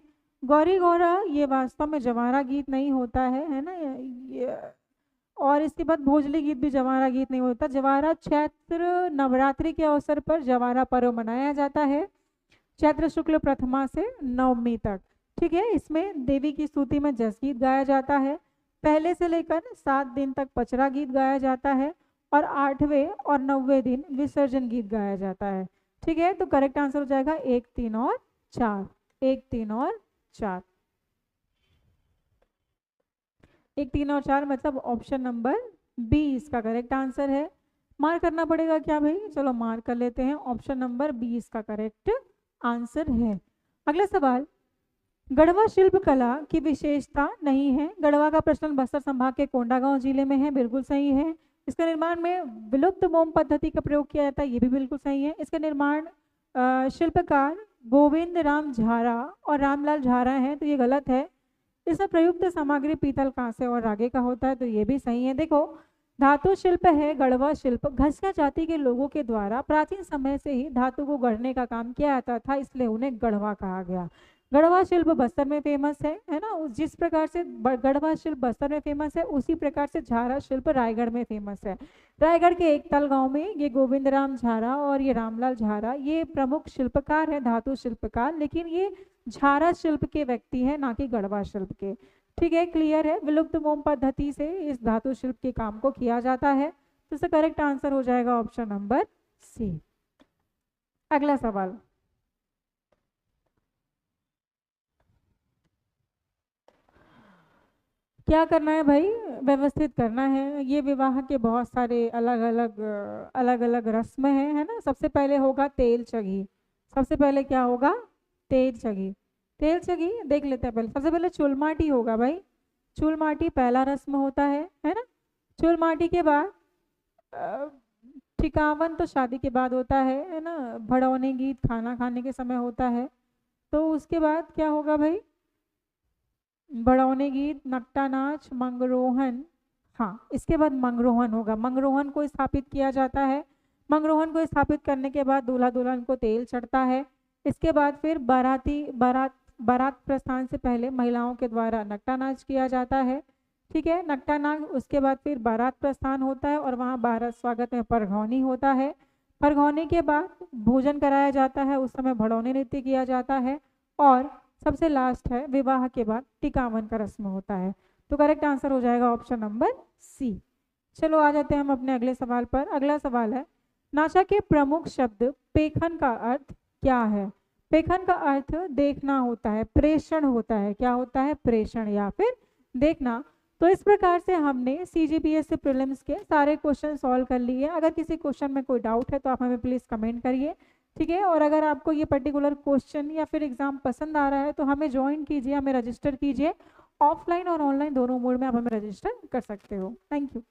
गौरी गौरा ये वास्तव में जवारा गीत नहीं होता है ना। ये और इसके बाद भोजली गीत भी जवारा गीत नहीं होता। जवारा चैत्र नवरात्रि के अवसर पर जवारा पर्व मनाया जाता है, चैत्र शुक्ल प्रथमा से नवमी तक। ठीक है, इसमें देवी की स्तुति में जस गीत गाया जाता है। पहले से लेकर 7 दिन तक पचरा गीत गाया जाता है और 8वें और 9वें दिन विसर्जन गीत गाया जाता है। ठीक है, तो करेक्ट आंसर हो जाएगा 1, 3 और 4। 1, 3 और 4, 1, 3 और 4 मतलब ऑप्शन नंबर बी इसका करेक्ट आंसर है। मार्क करना पड़ेगा क्या भाई? चलो मार्क कर लेते हैं, ऑप्शन नंबर बी इसका करेक्ट आंसर है। अगला सवाल, गढ़वा शिल्प कला की विशेषता नहीं है। गढ़वा का प्रचलन बस्तर संभाग के कोंडागांव जिले में है। बिल्कुल सही है। इसके निर्माण में विलुप्त मोम पद्धति का प्रयोग किया जाता है, ये भी बिल्कुल सही है। इसका निर्माण शिल्पकार गोविंद राम झारा और रामलाल झारा हैं, तो ये गलत है। इसमें प्रयुक्त सामग्री पीतल, कांसे और रागे का होता है, तो ये भी सही है। देखो, धातु शिल्प है गढ़वा शिल्प, घसिया जाति के लोगों के द्वारा प्राचीन समय से ही धातु को गढ़ने का काम किया जाता था, इसलिए उन्हें गढ़वा कहा गया। गढ़वा शिल्प बस्तर में फेमस है ना। जिस प्रकार से गढ़वा शिल्प बस्तर में फेमस है, उसी प्रकार से झारा शिल्प रायगढ़ में फेमस है। रायगढ़ के एकताल गांव में ये गोविंद राम झारा और ये रामलाल झारा ये प्रमुख शिल्पकार है, धातु शिल्पकार, लेकिन ये झारा शिल्प के व्यक्ति है, ना कि गढ़वा शिल्प के। ठीक है, क्लियर है। विलुप्त मोम पद्धति से इस धातु शिल्प के काम को किया जाता है, तो इसका करेक्ट आंसर हो जाएगा ऑप्शन नंबर सी। अगला सवाल, क्या करना है भाई? व्यवस्थित करना है। ये विवाह के बहुत सारे अलग अलग रस्म है ना। सबसे पहले होगा तेल चगी। सबसे पहले क्या होगा? तेल चगी। तेल चगी देख लेते हैं पहले। सबसे पहले चुलमाटी होगा भाई। चुलमाटी पहला रस्म होता है ना। चुलमाटी के बाद ठिकावन तो शादी के बाद होता है ना। भड़ौने गीत खाना खाने के समय होता है। तो उसके बाद क्या होगा भाई? बड़ौनी गीत, नकटा नाच, मंगरोहन। हाँ, इसके बाद मंगरोहन होगा। मंगरोहन को स्थापित किया जाता है। मंगरोहन को स्थापित करने के बाद दूल्हा दुल्हन को तेल चढ़ता है। इसके बाद फिर बारात प्रस्थान से पहले महिलाओं के द्वारा नकटा नाच किया जाता है। ठीक है, नकटा नाच। उसके बाद फिर बारात प्रस्थान होता है और वहाँ बारात स्वागत में परघौनी होता है। परघौनी के बाद भोजन कराया जाता है, उस समय भड़ौनी नृत्य किया जाता है। और सबसे लास्ट है विवाह के बाद टिकावन का रस्म होता है। तो करेक्ट आंसर हो जाएगा ऑप्शन नंबर सी। चलो आ जाते हैं हम अपने अगले सवाल पर। अगला सवाल है, नाचा के प्रमुख शब्द पेखन का अर्थ क्या है? पेखन का अर्थ देखना होता है, प्रेषण होता है। क्या होता है? प्रेषण या फिर देखना। तो इस प्रकार से हमने CGPSC प्रीलिम्स के सारे क्वेश्चन सॉल्व कर लिए। अगर किसी क्वेश्चन में कोई डाउट है तो आप हमें प्लीज़ कमेंट करिए। ठीक है, और अगर आपको ये पर्टिकुलर क्वेश्चन या फिर एग्जाम पसंद आ रहा है तो हमें ज्वाइन कीजिए, हमें रजिस्टर कीजिए। ऑफलाइन और ऑनलाइन दोनों मोड में आप हमें रजिस्टर कर सकते हो। Thank you.